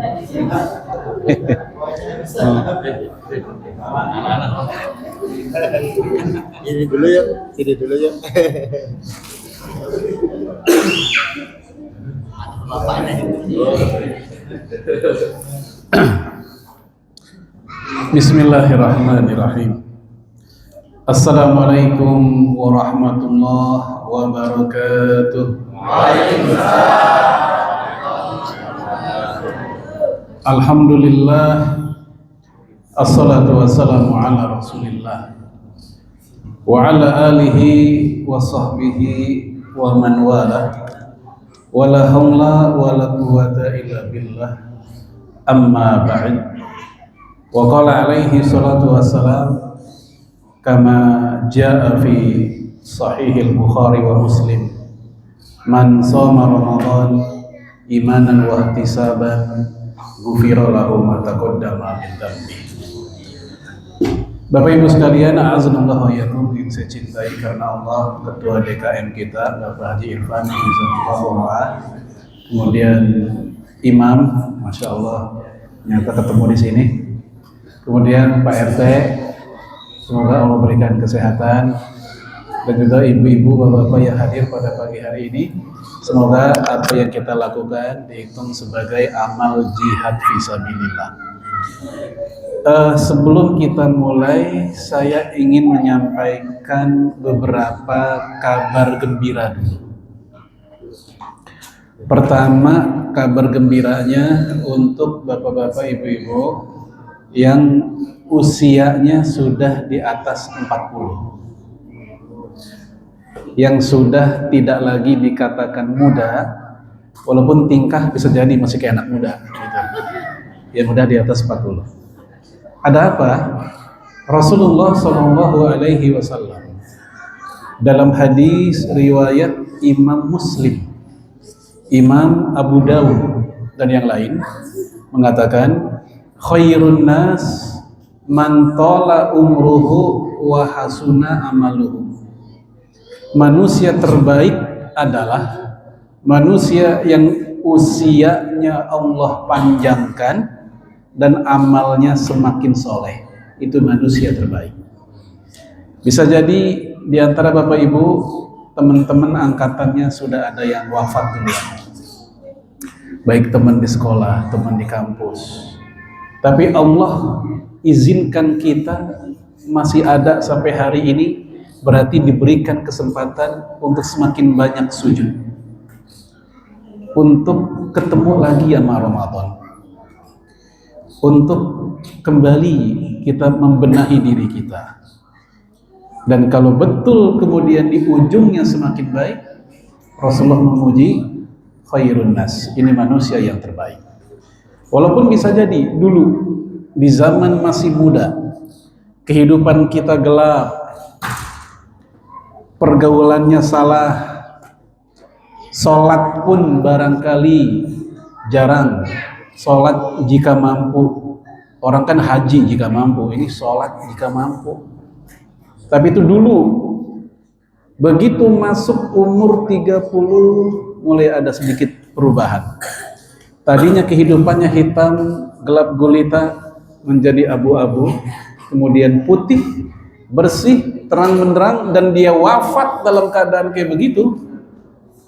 Ini dulu yuk, ini dulu yuk. Bismillahirrahmanirrahim. Assalamualaikum warahmatullahi wabarakatuh. Alhamdulillah, assalatu wassalamu ala rasulillah wa ala alihi wa sahbihi wa man wala wa la hawla wa la quwwata illa billah, amma ba'd. Wa qala alaihi salatu wassalam kama jaa fi sahihil Bukhari wa Muslim, man shoma Ramadan imanan wa ihtisaban ghufira lahu ma taqaddama min dhanbi. Bapak Ibu sekalian, a'azzanallahu wa iyyakum, yang saya cintai karena Allah, Ketua DKM kita Bapak Haji Irfan, kemudian Imam, Masya Allah, nyata ketemu di sini. Kemudian Pak RT, semoga Allah berikan kesehatan, dan juga ibu-ibu, bapak-bapak yang hadir pada pagi hari ini. Semoga apa yang kita lakukan dihitung sebagai amal jihad fisabilillah. Sebelum kita mulai, saya ingin menyampaikan beberapa kabar gembira dulu. Pertama, kabar gembiranya untuk bapak-bapak, ibu-ibu yang usianya sudah di atas 40, yang sudah tidak lagi dikatakan muda, walaupun tingkah bisa jadi masih kayak anak muda gitu. Yang udah di atas 40. Ada apa? Rasulullah SAW dalam hadis riwayat Imam Muslim, Imam Abu Dawud dan yang lain mengatakan, khairun nas man tala umruhu wa hasuna amaluhu. Manusia terbaik adalah manusia yang usianya Allah panjangkan dan amalnya semakin soleh. Itu manusia terbaik. Bisa jadi di antara Bapak Ibu, teman-teman angkatannya sudah ada yang wafat duluan, baik teman di sekolah, teman di kampus. Tapi Allah izinkan kita masih ada sampai hari ini, berarti diberikan kesempatan untuk semakin banyak sujud, untuk ketemu lagi sama Ramadan, untuk kembali kita membenahi diri kita. Dan kalau betul kemudian di ujungnya semakin baik, Rasulullah memuji khairun nas, ini manusia yang terbaik. Walaupun bisa jadi dulu di zaman masih muda, kehidupan kita gelap, pergaulannya salah, sholat pun barangkali jarang, sholat jika mampu. Orang kan haji jika mampu, ini sholat jika mampu. Tapi itu dulu. Begitu masuk umur 30, mulai ada sedikit perubahan. Tadinya kehidupannya hitam, gelap gulita, menjadi abu-abu, kemudian putih, bersih, terang benderang, dan dia wafat dalam keadaan kayak begitu.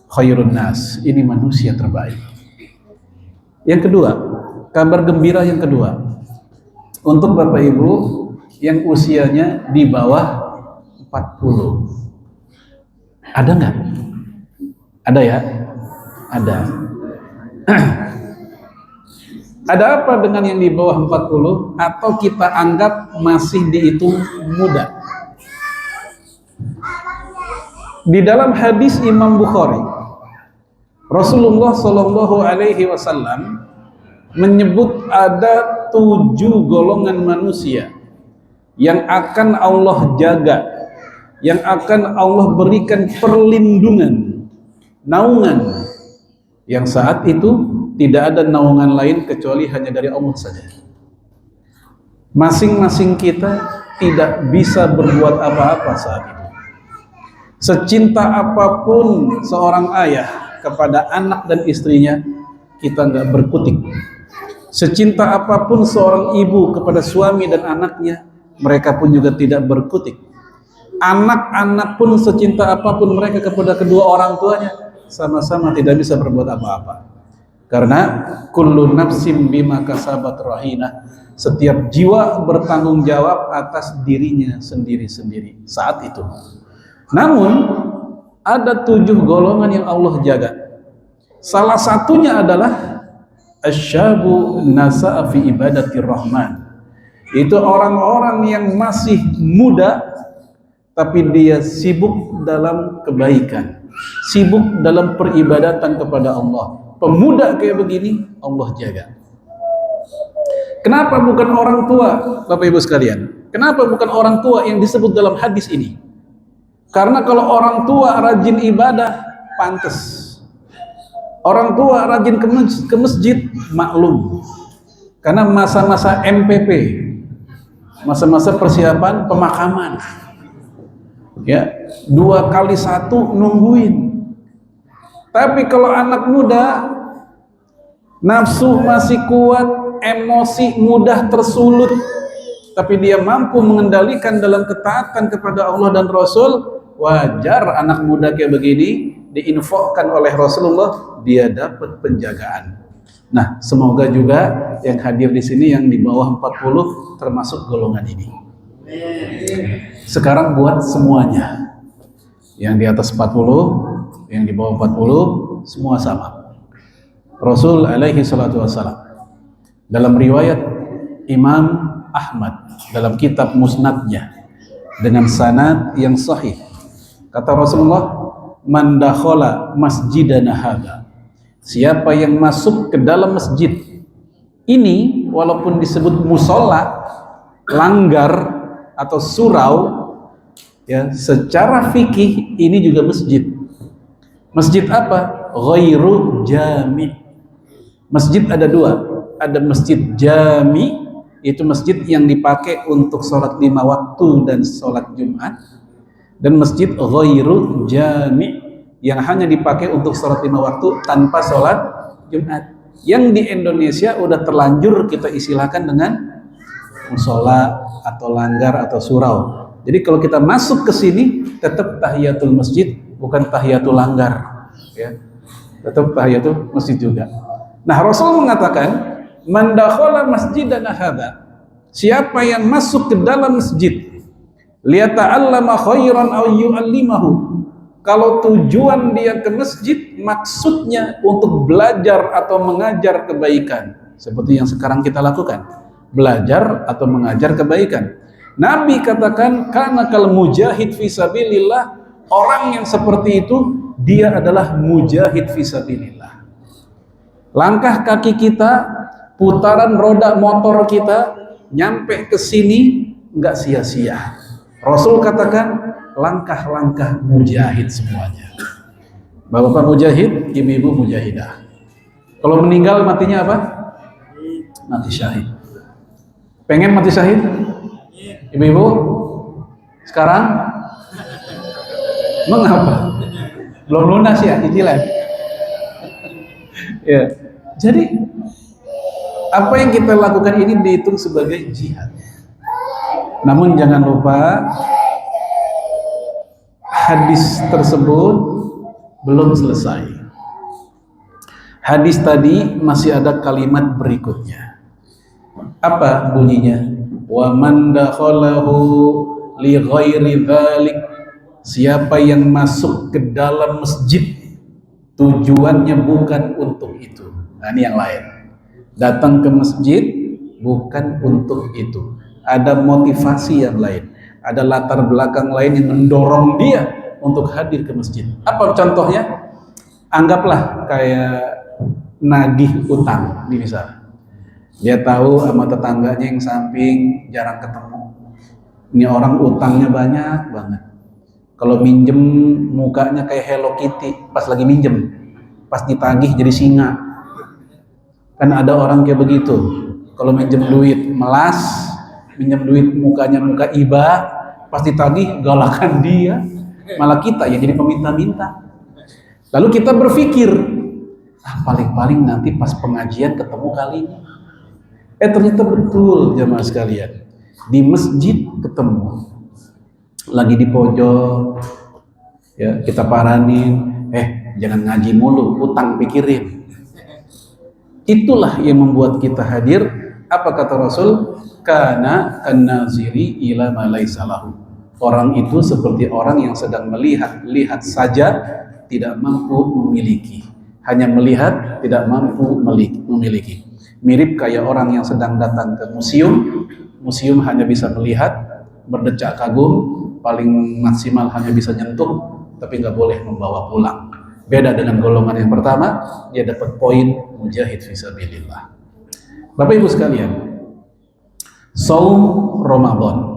Khairun nas, ini manusia terbaik. Yang kedua, kabar gembira yang kedua, untuk Bapak Ibu yang usianya di bawah 40. Ada nggak? Ada ya? Ada. Ada apa dengan yang di bawah 40 atau kita anggap masih dihitung muda? Di dalam hadis Imam Bukhari, Rasulullah SAW menyebut ada 7 golongan manusia yang akan Allah jaga, yang akan Allah berikan perlindungan, naungan, yang saat itu tidak ada naungan lain kecuali hanya dari Allah saja. Masing-masing kita tidak bisa berbuat apa-apa saat itu. Secinta apapun seorang ayah kepada anak dan istrinya, kita nggak berkutik. Secinta apapun seorang ibu kepada suami dan anaknya, mereka pun juga tidak berkutik. Anak-anak pun secinta apapun mereka kepada kedua orang tuanya, sama-sama tidak bisa berbuat apa-apa. Karena kullu nafsim bima kasabat rahina. Setiap jiwa bertanggung jawab atas dirinya sendiri-sendiri saat itu. Namun ada 7 golongan yang Allah jaga. Salah satunya adalah asyabu nasa'a fi ibadatir rahman. Itu orang-orang yang masih muda tapi dia sibuk dalam kebaikan, sibuk dalam peribadatan kepada Allah. Pemuda kayak begini Allah jaga. Kenapa bukan orang tua, Bapak Ibu sekalian? Kenapa bukan orang tua yang disebut dalam hadis ini? Karena kalau orang tua rajin ibadah, pantas. Orang tua rajin ke masjid, maklum. Karena masa-masa MPP, masa-masa persiapan pemakaman, ya 2 kali 1 nungguin. Tapi kalau anak muda, nafsu masih kuat, emosi mudah tersulut, tapi dia mampu mengendalikan dalam ketaatan kepada Allah dan Rasul, wajar anak muda kayak begini diinfokan oleh Rasulullah, dia dapat penjagaan. Nah, semoga juga yang hadir di sini yang di bawah 40 termasuk golongan ini. Sekarang buat semuanya. Yang di atas 40, yang di bawah 40, semua sama. Rasul alaihi salatu wassalam dalam riwayat Imam Ahmad dalam kitab Musnadnya dengan sanad yang sahih, kata Rasulullah, man dakhala masjidana hadza, siapa yang masuk ke dalam masjid ini, walaupun disebut musola, langgar atau surau, ya secara fikih ini juga masjid. Masjid apa? Ghairu jami'. Masjid ada 2, ada masjid jami, itu masjid yang dipakai untuk sholat 5 waktu dan sholat Jumat, dan masjid ghairu jami' yang hanya dipakai untuk sholat 5 waktu tanpa sholat Jumat, yang di Indonesia udah terlanjur kita istilahkan dengan musola atau langgar atau surau. Jadi kalau kita masuk ke sini tetap tahiyatul masjid, bukan tahiyatul langgar, ya. Tetap tahiyatul masjid juga. Nah, Rasul mengatakan, man dakhala masjidana hadza, siapa yang masuk ke dalam masjid liyata'allama khairan aw yu'allimahu, kalau tujuan dia ke masjid maksudnya untuk belajar atau mengajar kebaikan, seperti yang sekarang kita lakukan, belajar atau mengajar kebaikan. Nabi katakan, kana kal mujahid fi sabilillah, orang yang seperti itu dia adalah mujahid fi sabilillah. Langkah kaki kita, putaran roda motor kita nyampe ke sini enggak sia-sia. Rasul katakan langkah-langkah mujahid semuanya. Bapak mujahid, ibu-ibu mujahidah. Kalau meninggal matinya apa? Mati syahid. Pengen mati syahid? Ibu-ibu? Sekarang? Mengapa? Belum lunas ya, cicilan. Ya. Jadi apa yang kita lakukan ini dihitung sebagai jihad. Namun jangan lupa hadis tersebut belum selesai. Hadis tadi masih ada kalimat berikutnya. Apa bunyinya? Wa man dakhalahu li ghairi dzalik, siapa yang masuk ke dalam masjid tujuannya bukan untuk itu. Nah, ini yang lain. Datang ke masjid bukan untuk itu. Ada motivasi yang lain. Ada latar belakang lain yang mendorong dia untuk hadir ke masjid. Apa contohnya? Anggaplah kayak nagih utang, ini misal. Dia tahu sama tetangganya yang samping jarang ketemu. Ini orang utangnya banyak banget. Kalau minjem mukanya kayak Hello Kitty pas lagi minjem, pas ditagih jadi singa. Kan ada orang kayak begitu. Kalau minjem duit melas, minjem duit mukanya muka iba, pas ditagih galakan dia, malah kita yang jadi peminta-minta. Lalu kita berpikir, paling-paling nanti pas pengajian ketemu kali ini. Ternyata betul jamaah sekalian. Di masjid ketemu, lagi di pojok, ya kita paranin, jangan ngaji mulu, utang pikirin. Itulah yang membuat kita hadir. Apa kata Rasul? Kana an-naziri ila ma laisa lahu. Orang itu seperti orang yang sedang lihat saja, tidak mampu memiliki. Hanya melihat, tidak mampu memiliki. Mirip kayak orang yang sedang datang ke museum. Museum hanya bisa melihat, berdecak kagum, paling maksimal hanya bisa nyentuh, tapi nggak boleh membawa pulang. Beda dengan golongan yang pertama, dia dapat poin mujahid fisabilillah. Bapak Ibu sekalian, saum Ramadan.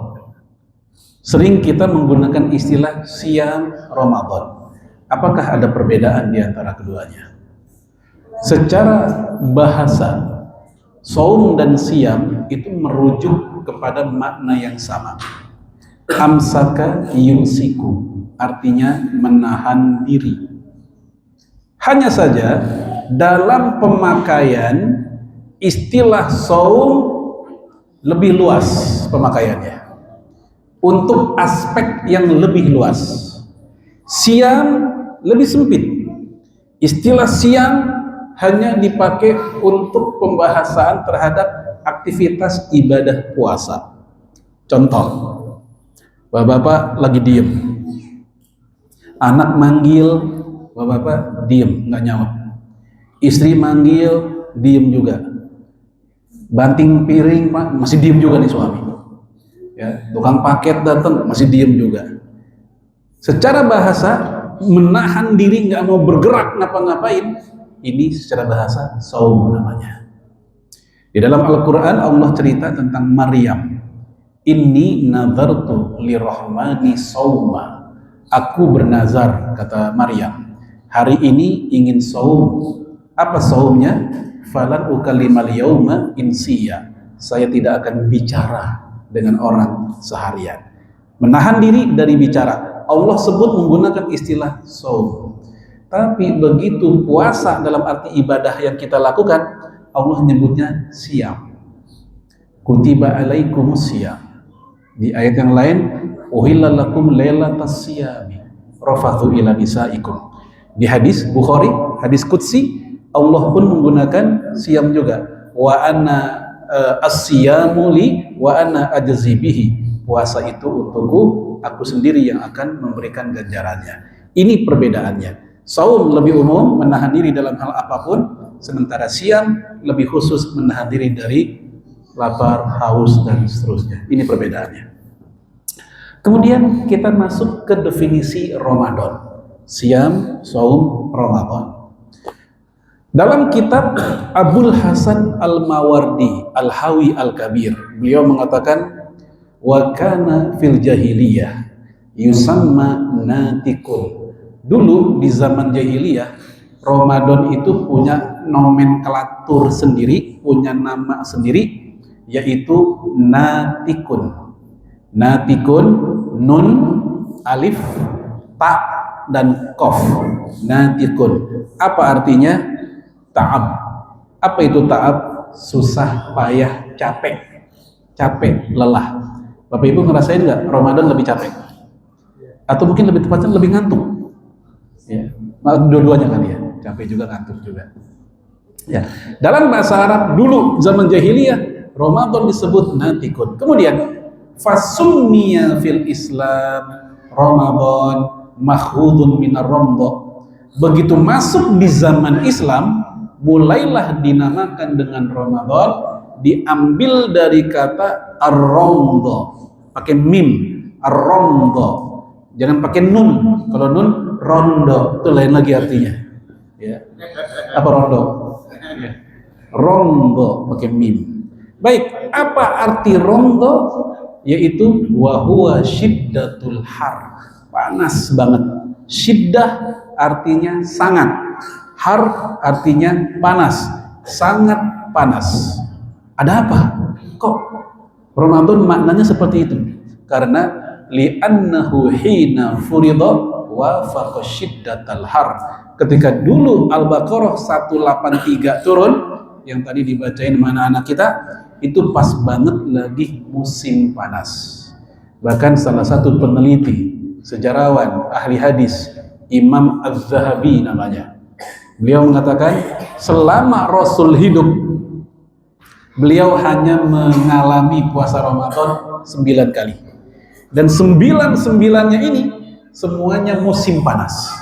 Sering kita menggunakan istilah siam Ramadan. Apakah ada perbedaan di antara keduanya? Secara bahasa, saum dan siam itu merujuk kepada makna yang sama. Amsaka yumsiku, artinya menahan diri. Hanya saja dalam pemakaian istilah saum lebih luas pemakaiannya untuk aspek yang lebih luas. Siam lebih sempit. Istilah siam hanya dipakai untuk pembahasan terhadap aktivitas ibadah puasa. Contoh, bapak-bapak lagi diem, anak manggil, bapak-bapak diem, nggak nyaut. Istri manggil, diem juga. Banting piring, Pak, masih diem juga nih suami. Ya, tukang paket datang, masih diem juga. Secara bahasa, menahan diri, nggak mau bergerak, ngapa-ngapain, ini secara bahasa saum namanya. Di dalam Al-Quran Allah cerita tentang Maryam. Inni nazartu lirrahmani sauma. Aku bernazar, kata Maryam, hari ini ingin saum. Apa saumnya? Falan ukalimal yauma insiya. Saya tidak akan bicara dengan orang seharian. Menahan diri dari bicara. Allah sebut menggunakan istilah saum. Tapi begitu puasa dalam arti ibadah yang kita lakukan, Allah nyebutnya siam. Kutiba alaikumus siyam. Di ayat yang lain, uhilla lakum lailatas siyami rafathu ila nisaikum. Di hadis Bukhari, hadis qudsi, Allah pun menggunakan siam juga. Wa anna as-siyamu li wa anna ajzi bihi. Puasa itu untukku, aku sendiri yang akan memberikan ganjarannya. Ini perbedaannya. Saum lebih umum, menahan diri dalam hal apapun, sementara siam lebih khusus menahan diri dari lapar, haus, dan seterusnya. Ini perbedaannya. Kemudian kita masuk ke definisi Ramadan. Siam, saum, Ramadan. Dalam kitab Abul Hasan Al-Mawardi Al-Hawi Al-Kabir, beliau mengatakan, wa kana fil jahiliyah yusamma natikun. Dulu di zaman jahiliyah, Ramadan itu punya nomenklatur sendiri, punya nama sendiri, yaitu natikun. Natikun, nun, alif, ta, dan kof. Natikun. Apa artinya? Ta'ab. Apa itu ta'ab? Susah, payah, capek. Capek, lelah. Bapak Ibu ngerasain nggak Ramadan lebih capek? Atau mungkin lebih tepatnya lebih ngantuk? Ya, dua-duanya kali ya. Capek juga, ngantuk juga. Ya, dalam bahasa Arab dulu zaman jahiliyah, Ramadan disebut natikun. Kemudian fasummiya fil Islam Ramadan makhudun minar ramdha. Begitu masuk di zaman Islam, mulailah dinamakan dengan Ramadan, diambil dari kata ar-ramdha, pakai mim, ar-ramdha. Jangan pakai nun. Kalau nun, rondo, itu lain lagi artinya. Ya. Apa rondo? Ya. Rondo pakai mim. Baik, apa arti rondo? Yaitu wahuwa syiddatul har, panas banget. Syiddah artinya sangat, har artinya panas, sangat panas. Ada apa? Kok Ramadan maknanya seperti itu? Karena li'annahu hina furidha wafaqa syiddatal har. Ketika dulu Al-Baqarah 183 turun, yang tadi dibacain mana anak kita, itu pas banget lagi musim panas. Bahkan salah satu peneliti, sejarawan, ahli hadis, Imam Az-Zahabi namanya, beliau mengatakan selama Rasul hidup, beliau hanya mengalami puasa Ramadan 9 kali. Dan 9-9-nya ini semuanya musim panas.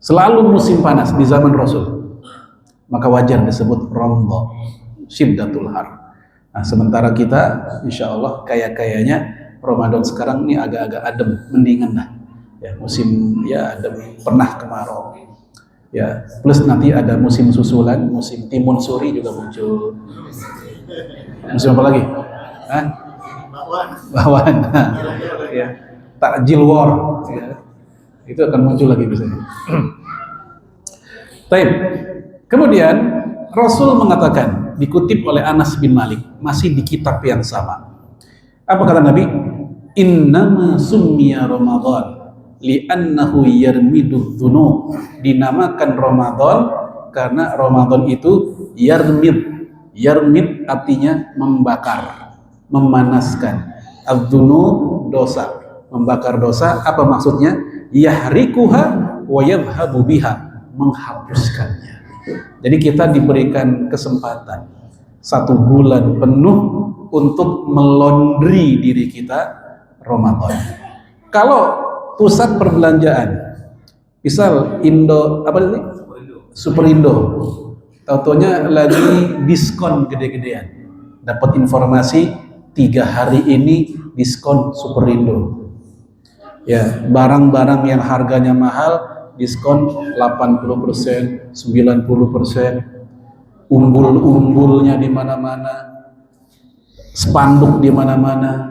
Selalu musim panas di zaman Rasul. Maka wajar disebut Ramadan, syiddatul har. Nah, sementara kita insya Allah kaya-kayanya Ramadan sekarang ini agak-agak adem, mendingan lah. Ya, musim ya adem, pernah kemarau. Ya, plus nanti ada musim susulan, musim timun suri juga muncul. Musim apa lagi? Hah? Bawan. Ya, takjil war. Ya. Itu akan muncul lagi biasanya. Baik. Kemudian Rasul mengatakan, dikutip oleh Anas bin Malik, masih di kitab yang sama. Apa kata Nabi? Innama summiya Ramadan li'annahu yarmidu dzunub. Dinamakan Ramadan karena Ramadan itu yarmid. Yarmid artinya membakar, memanaskan. Adzunub dosa, membakar dosa. Apa maksudnya? Yahrikuha wa yadhhabu biha, menghapuskannya. Jadi kita diberikan kesempatan 1 bulan penuh untuk melondri diri kita Ramadan. Kalau pusat perbelanjaan, misal Indo apa ini? Superindo, tau-taunya lagi diskon gede-gedean. Dapat informasi 3 hari ini diskon Superindo. Ya, barang-barang yang harganya mahal diskon 80%, 90%. Umbul-umbulnya di mana-mana. Spanduk di mana-mana.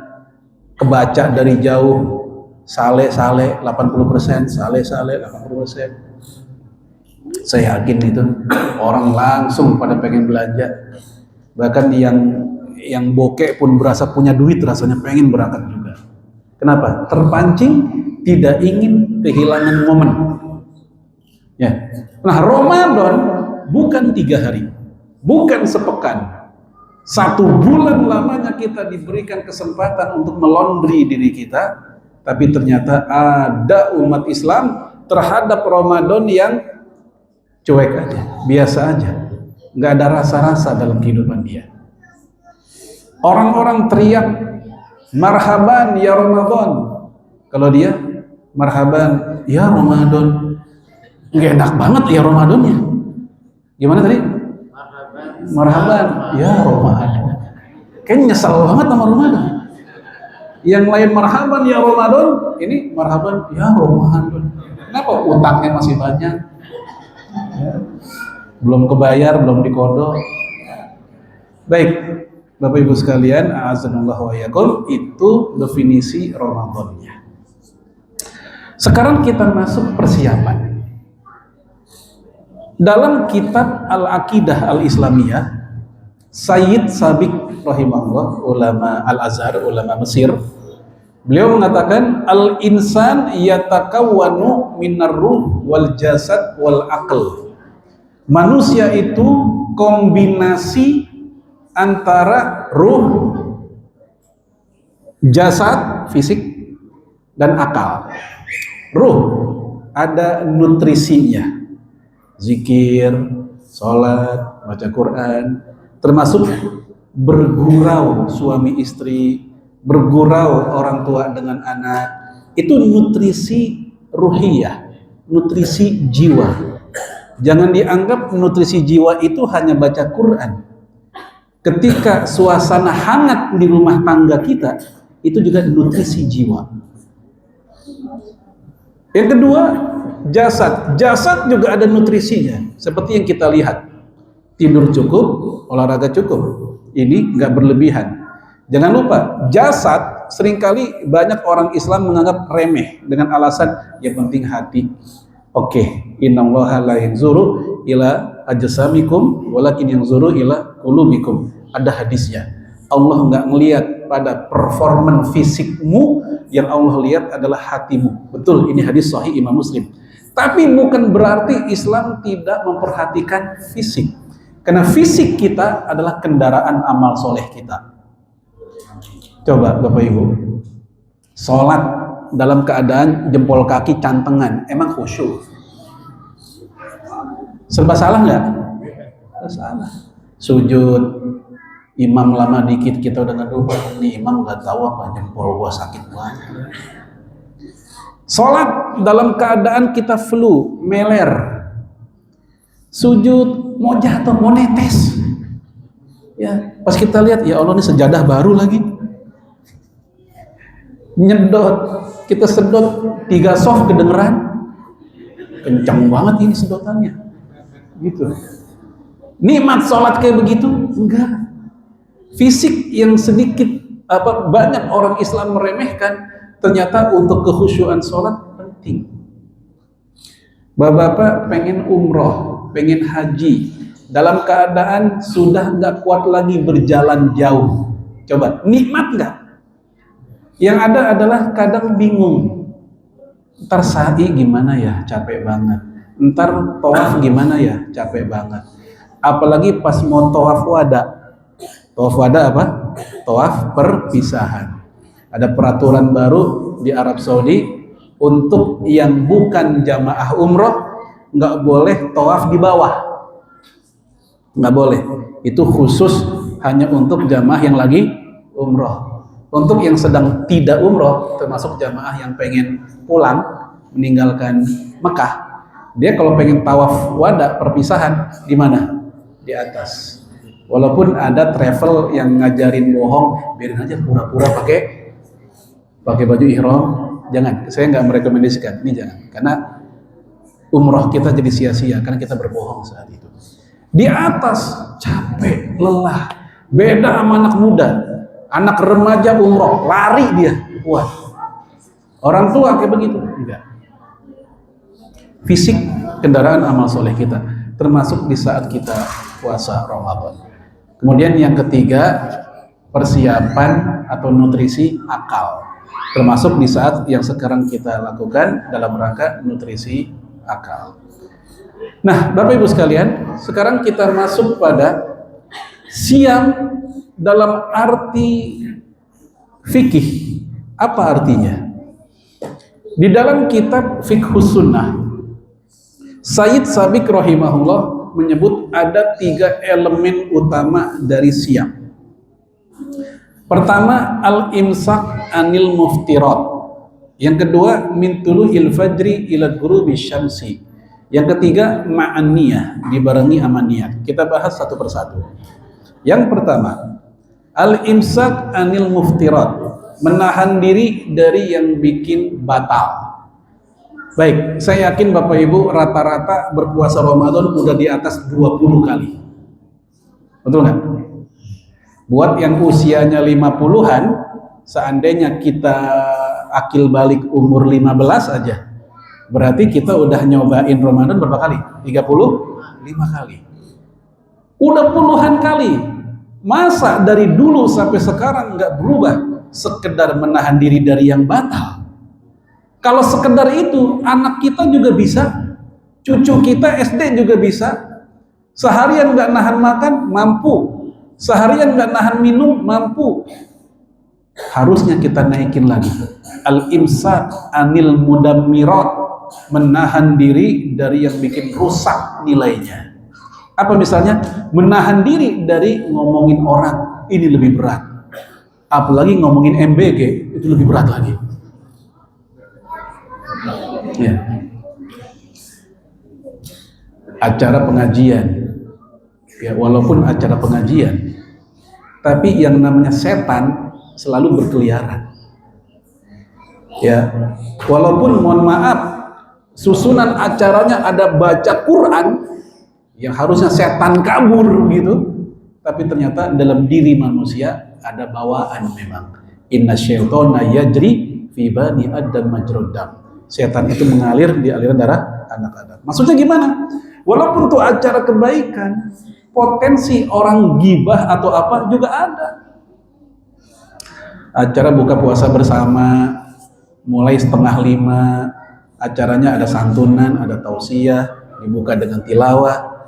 Kebaca dari jauh. Sale-sale 80%, sale-sale 80%. Saya yakin itu orang langsung pada pengen belanja. Bahkan yang bokek pun berasa punya duit, rasanya pengen berangkat juga. Kenapa? Terpancing, tidak ingin kehilangan momen. Ya. Nah, Ramadan bukan 3 hari, bukan sepekan, 1 bulan lamanya kita diberikan kesempatan untuk melondri diri kita. Tapi ternyata ada umat Islam terhadap Ramadan yang cuek aja, biasa aja, nggak ada rasa-rasa dalam kehidupan dia. Orang-orang teriak marhaban ya Ramadan, kalau dia marhaban ya Ramadan, nggak enak banget ya Ramadannya. Gimana tadi? Marhaban ya Ramadan, kayaknya nyesal banget sama Ramadan. Yang lain marhaban ya Ramadan, ini marhaban ya Ramadan. Kenapa? Utangnya masih banyak, ya. Belum kebayar, belum dikodok. Baik, Bapak Ibu sekalian, a'azanallahu wa iyyakum, itu definisi Ramadannya. Sekarang kita masuk persiapan. Dalam kitab Al-Aqidah Al-Islamiyah, Sayyid Sabiq rahimahullah, ulama Al-Azhar, ulama Mesir, beliau mengatakan al-insan yatakawwanu minar ruh wal jasad wal aql. Manusia itu kombinasi antara ruh, jasad, fisik, dan akal. Ruh ada nutrisinya, zikir, sholat, baca Quran, termasuk bergurau suami istri, bergurau orang tua dengan anak. Itu nutrisi ruhiyah, nutrisi jiwa. Jangan dianggap nutrisi jiwa itu hanya baca Quran. Ketika suasana hangat di rumah tangga kita, itu juga nutrisi jiwa. Yang kedua, jasad. Jasad juga ada nutrisinya. Seperti yang kita lihat, tidur cukup, olahraga cukup. Ini nggak berlebihan. Jangan lupa, jasad seringkali banyak orang Islam menganggap remeh dengan alasan yang penting hati. Oke, innallaha la yanzuru ila ajsamikum walakin yanzuru ila qulubikum. Ada hadisnya. Allah nggak melihat pada performan fisikmu, yang Allah lihat adalah hatimu. Betul, ini hadis sahih Imam Muslim. Tapi bukan berarti Islam tidak memperhatikan fisik. Karena fisik kita adalah kendaraan amal soleh kita. Coba Bapak Ibu, sholat dalam keadaan jempol kaki cantengan, emang khusyuk? Serba salah nggak? Salah. Sujud, imam lama dikit kita udah ngeduk, ini imam nggak tahu apa jempol gua sakit banget. Sholat dalam keadaan kita flu, meler, sujud mau jatuh, mau netes, ya pas kita lihat ya Allah ini sejadah baru lagi, nyedot, kita sedot 3 soft kedengeran, kencang banget ini sedotannya, gitu. Nikmat sholat kayak begitu? Enggak. Fisik yang sedikit banyak orang Islam meremehkan, ternyata untuk kekhusyuan sholat penting. Bapak-bapak pengen umroh, pengen haji, dalam keadaan sudah nggak kuat lagi berjalan jauh. Coba, nikmat nggak? Yang ada adalah kadang bingung. Ntar sa'i gimana ya, capek banget. Ntar tawaf gimana ya, capek banget. Apalagi pas mau tawaf wada. Tawaf wada apa? Tawaf perpisahan. Ada peraturan baru di Arab Saudi, untuk yang bukan jamaah umroh nggak boleh tawaf di bawah, nggak boleh. Itu khusus hanya untuk jamaah yang lagi umroh. Untuk yang sedang tidak umroh, termasuk jamaah yang pengen pulang meninggalkan Mekah, dia kalau pengen tawaf wada perpisahan di mana? Di atas. Walaupun ada travel yang ngajarin bohong, biarin aja pura-pura pakai baju ihram, jangan. Saya nggak merekomendasikan, ini jangan, karena umroh kita jadi sia-sia karena kita berbohong saat itu. Di atas capek, lelah, beda sama anak muda, anak remaja umroh, lari dia, kuat. Orang tua kayak begitu, enggak. Fisik kendaraan amal soleh kita, termasuk di saat kita puasa Ramadan. Kemudian yang ketiga, persiapan atau nutrisi akal. Termasuk di saat yang sekarang kita lakukan dalam rangka nutrisi akal. Nah, Bapak Ibu sekalian, sekarang kita masuk pada siam dalam arti fikih. Apa artinya? Di dalam kitab Fiqhus Sunnah, Sayyid Sabiq rahimahullah menyebut ada 3 elemen utama dari siam. Pertama, al-imsak anil muftirat. Yang kedua, min tuluhil fajri ila ghurubi syamsi. Yang ketiga, ma'aniyah, dibarengi amaniyah. Kita bahas satu persatu. Yang pertama, al-imsak anil muftirat, menahan diri dari yang bikin batal. Baik, saya yakin Bapak Ibu rata-rata berpuasa Ramadan udah di atas 20 kali. Betul nggak? Buat yang usianya 50-an, seandainya kita akil balik umur 15 aja, berarti kita udah nyobain Ramadan berapa kali? 35 kali. Udah puluhan kali. Masa dari dulu sampai sekarang nggak berubah? Sekedar menahan diri dari yang batal. Kalau sekedar itu, anak kita juga bisa, cucu kita SD juga bisa. Seharian nggak nahan makan, mampu. Seharian nggak nahan minum, mampu. Harusnya kita naikin lagi. Al-imsak anil mudammirat, menahan diri dari yang bikin rusak nilainya. Apa misalnya? Menahan diri dari ngomongin orang, ini lebih berat. Apalagi ngomongin MBG, itu lebih berat lagi. Ya. Acara pengajian, ya walaupun acara pengajian, tapi yang namanya setan selalu berkeliaran. Ya, walaupun mohon maaf, susunan acaranya ada baca Quran, yang harusnya setan kabur gitu, tapi ternyata dalam diri manusia ada bawaan memang. Inna syaitona yajri fi bani adam majrad dam. Setan itu mengalir di aliran darah anak Adam. Maksudnya gimana? Walaupun itu acara kebaikan, potensi orang gibah atau apa juga ada. Acara buka puasa bersama, mulai 4:30, acaranya ada santunan, ada tausiah, dibuka dengan tilawah.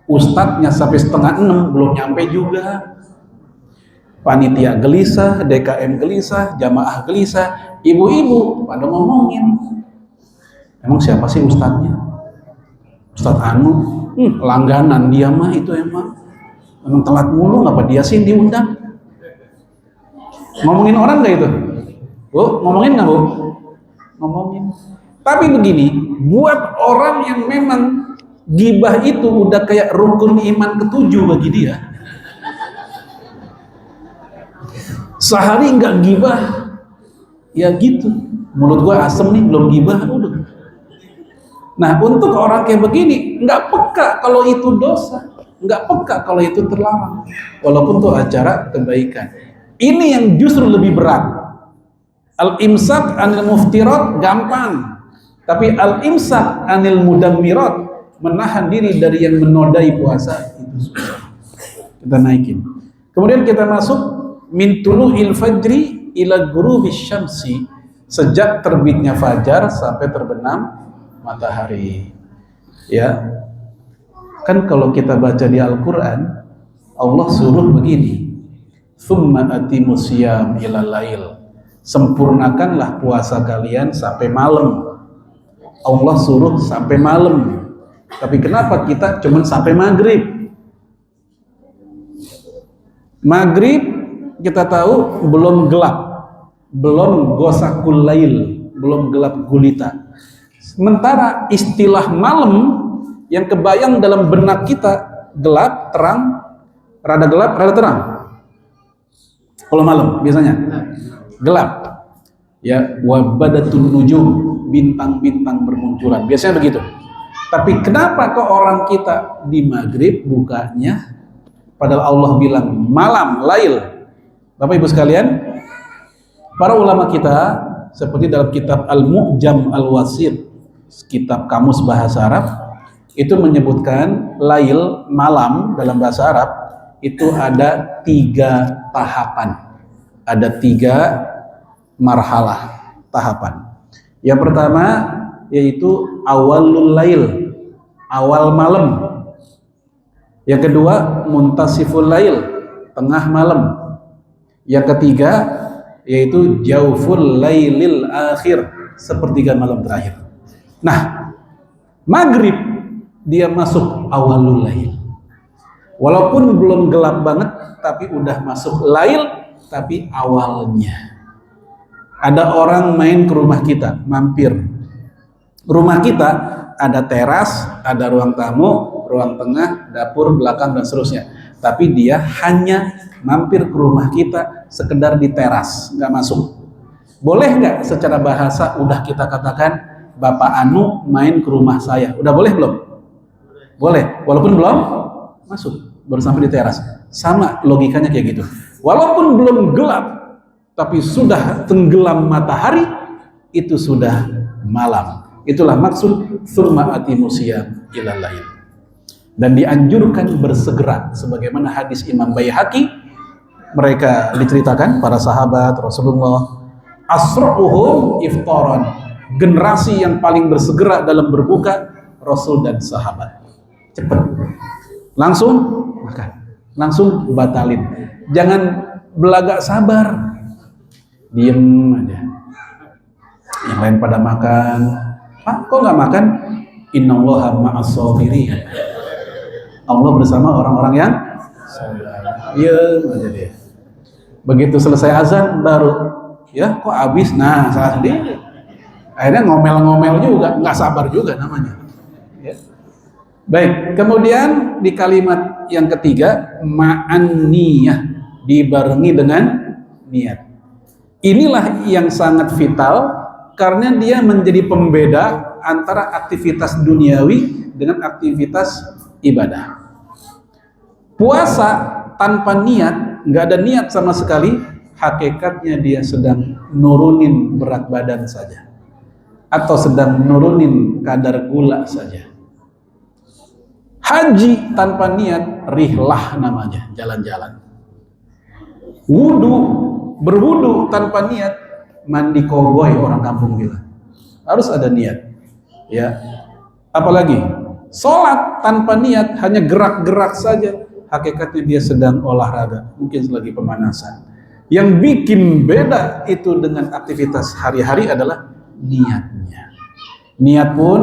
Ustadznya sampai setengah 6 belum nyampe juga. Panitia gelisah, DKM gelisah, jamaah gelisah, ibu-ibu pada ngomongin, emang siapa sih ustadznya? Ustadz Anu, langganan dia mah itu emang telat mulu, ngapa dia sih diundang? Ngomongin orang gak itu? Bu, ngomongin gak bu? Ngomongin. Tapi begini, buat orang yang memang gibah itu udah kayak rukun iman ketujuh bagi dia, sehari nggak gibah, ya gitu. Mulut gua asem nih, belum gibah udah. Nah, untuk orang kayak begini, nggak peka kalau itu dosa, nggak peka kalau itu terlarang, walaupun itu acara kebaikan. Ini yang justru lebih berat. Al-imsak anil muftirat gampang, tapi al-imsak anil mudammirat, menahan diri dari yang menodai puasa, itu susah. Kita naikin. Kemudian kita masuk min tulu'il fajri ila ghurubis syamsi, sejak terbitnya fajar sampai terbenam matahari. Ya. Kan kalau kita baca di Al-Qur'an, Allah suruh begini. Tsumma atimus syiyam ilal lail. Sempurnakanlah puasa kalian sampai malam. Allah suruh sampai malam. Tapi kenapa kita cuma sampai maghrib? Maghrib kita tahu belum gelap, belum gosakul lail, belum gelap gulita. Sementara istilah malam yang kebayang dalam benak kita gelap, terang, rada gelap, rada terang. Kalau malam biasanya gelap. Ya, wabadatun nujum, bintang-bintang bermunculan. Biasanya begitu. Tapi kenapa kok orang kita di maghrib bukanya padahal Allah bilang malam, lail? Bapak Ibu sekalian, para ulama kita seperti dalam kitab Al-Mu'jam Al-Wasit, kitab kamus bahasa Arab, itu menyebutkan lail, malam dalam bahasa Arab itu ada 3 tahapan, ada 3 marhalah, tahapan. Yang pertama yaitu awalul lail, awal malam. Yang kedua muntasiful lail, tengah malam. Yang ketiga yaitu jauful lailil akhir, sepertiga malam terakhir. Nah, maghrib dia masuk awalul lail. Walaupun belum gelap banget, tapi udah masuk lail, tapi awalnya. Ada orang main ke rumah kita, mampir. Rumah kita ada teras, ada ruang tamu, ruang tengah, dapur, belakang, dan seterusnya. Tapi dia hanya mampir ke rumah kita sekedar di teras, nggak masuk. Boleh nggak secara bahasa udah kita katakan, Bapak Anu main ke rumah saya? Udah boleh belum? Boleh, walaupun belum masuk, baru sampai di teras. Sama logikanya kayak gitu. Walaupun belum gelap, tapi sudah tenggelam matahari, itu sudah malam. Itulah maksud tsumma atimus syiyam ilal lail. Dan dianjurkan bersegera, sebagaimana hadis Imam Baihaqi, mereka diceritakan para sahabat Rasulullah, asra'uhum iftaran, generasi yang paling bersegera dalam berbuka, Rasul dan sahabat. Cepat, langsung makan, langsung batalin, jangan belagak sabar, diem aja. Yang lain pada makan, Pak kok nggak makan? Innallaha ma'as sabirin. Allah bersama orang-orang yang sabar. Iya aja dia. Begitu selesai azan baru, ya kok habis? Nah salah sendiri. Akhirnya ngomel-ngomel juga, nggak sabar juga namanya. Ya. Baik, kemudian di kalimat yang ketiga, ma'an niyah, dibarengi dengan niat. Inilah yang sangat vital karena dia menjadi pembeda antara aktivitas duniawi dengan aktivitas ibadah. Puasa tanpa niat, nggak ada niat sama sekali, hakikatnya dia sedang nurunin berat badan saja, atau sedang nurunin kadar gula saja. Haji tanpa niat, rihlah namanya, jalan-jalan. Wudu, berwudu tanpa niat, mandi koboi orang kampung bilang. Harus ada niat. Ya. Apalagi Sholat tanpa niat, hanya gerak-gerak saja, hakikatnya dia sedang olahraga, mungkin lagi pemanasan. Yang bikin beda itu dengan aktivitas hari-hari adalah niatnya. Niat pun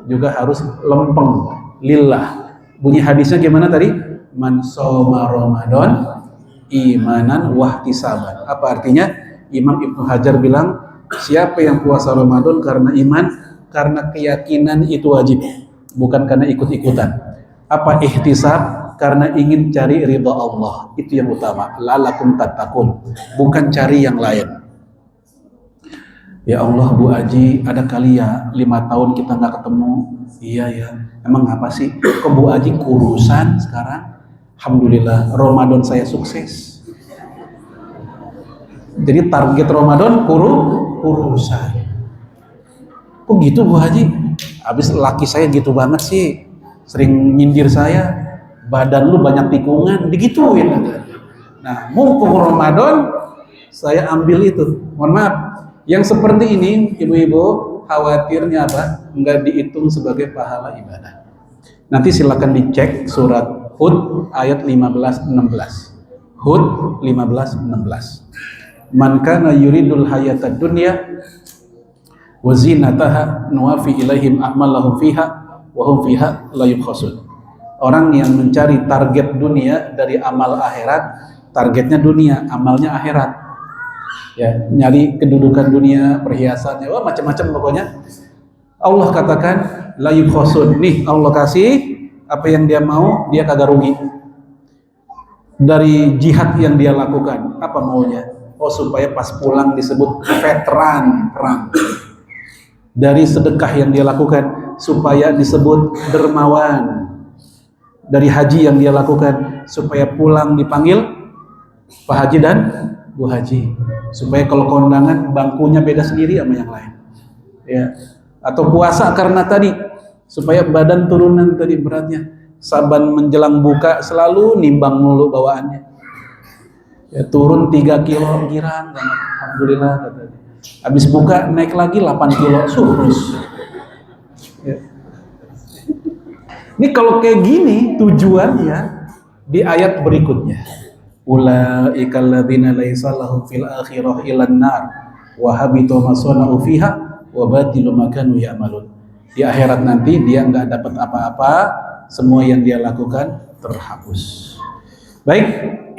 juga harus lempeng, lillah. Bunyi hadisnya gimana tadi? Man shoma Ramadan imanan wahtisaban. Apa artinya? Imam Ibnu Hajar bilang, siapa yang puasa Ramadan karena iman, karena keyakinan itu wajib, bukan karena ikut-ikutan. Apa ihtisab? Karena ingin cari ridha Allah, itu yang utama. La'allakum tattaqun, bukan cari yang lain. Ya Allah, Bu Aji, ada kali ya 5 tahun kita nggak ketemu. Iya ya, emang apa sih? Kok Bu Aji kurusan sekarang? Alhamdulillah, Ramadan saya sukses. Jadi target Ramadan kurusan. Kok gitu Bu Haji? Habis laki saya gitu banget sih, sering nyindir saya, badan lu banyak tikungan, digituin. Nah, mumpung Ramadan, saya ambil itu. Mohon maaf, yang seperti ini, ibu-ibu, khawatirnya apa? Enggak dihitung sebagai pahala ibadah. Nanti silakan dicek surat Hud ayat 15-16. Hud 15-16. Man kana yuridul hayatad dunya wa zinataha nuwafi ilaihim a'malahum fiha wa hum fiha la yubkhasun. Orang yang mencari target dunia dari amal akhirat, targetnya dunia, amalnya akhirat. Ya, nyari kedudukan dunia, perhiasannya, wah macam-macam pokoknya. Allah katakan la yubkhasun. Nih, Allah kasih apa yang dia mau, dia kagak rugi. Dari jihad yang dia lakukan, apa maunya? Oh, supaya pas pulang disebut veteran perang. Dari sedekah yang dia lakukan, supaya disebut dermawan. Dari haji yang dia lakukan, supaya pulang dipanggil Pak Haji dan Bu Haji. Supaya kalau kondangan bangkunya beda sendiri sama yang lain. Ya. Atau puasa karena tadi, supaya badan turunan tadi beratnya. Saban menjelang buka selalu nimbang mulu bawaannya. Ya, turun 3 kilo girang, alhamdulillah katanya. Habis buka naik lagi 8 kilo, surplus. Ya. Ini kalau kayak gini tujuannya di ayat berikutnya. Ulaikal ladzina laisa lahum fil akhirah ilan nar wa habita ma sana'u fiha wa batilu ma kanu ya'malun. Di akhirat nanti dia nggak dapat apa-apa, semua yang dia lakukan terhapus. Baik,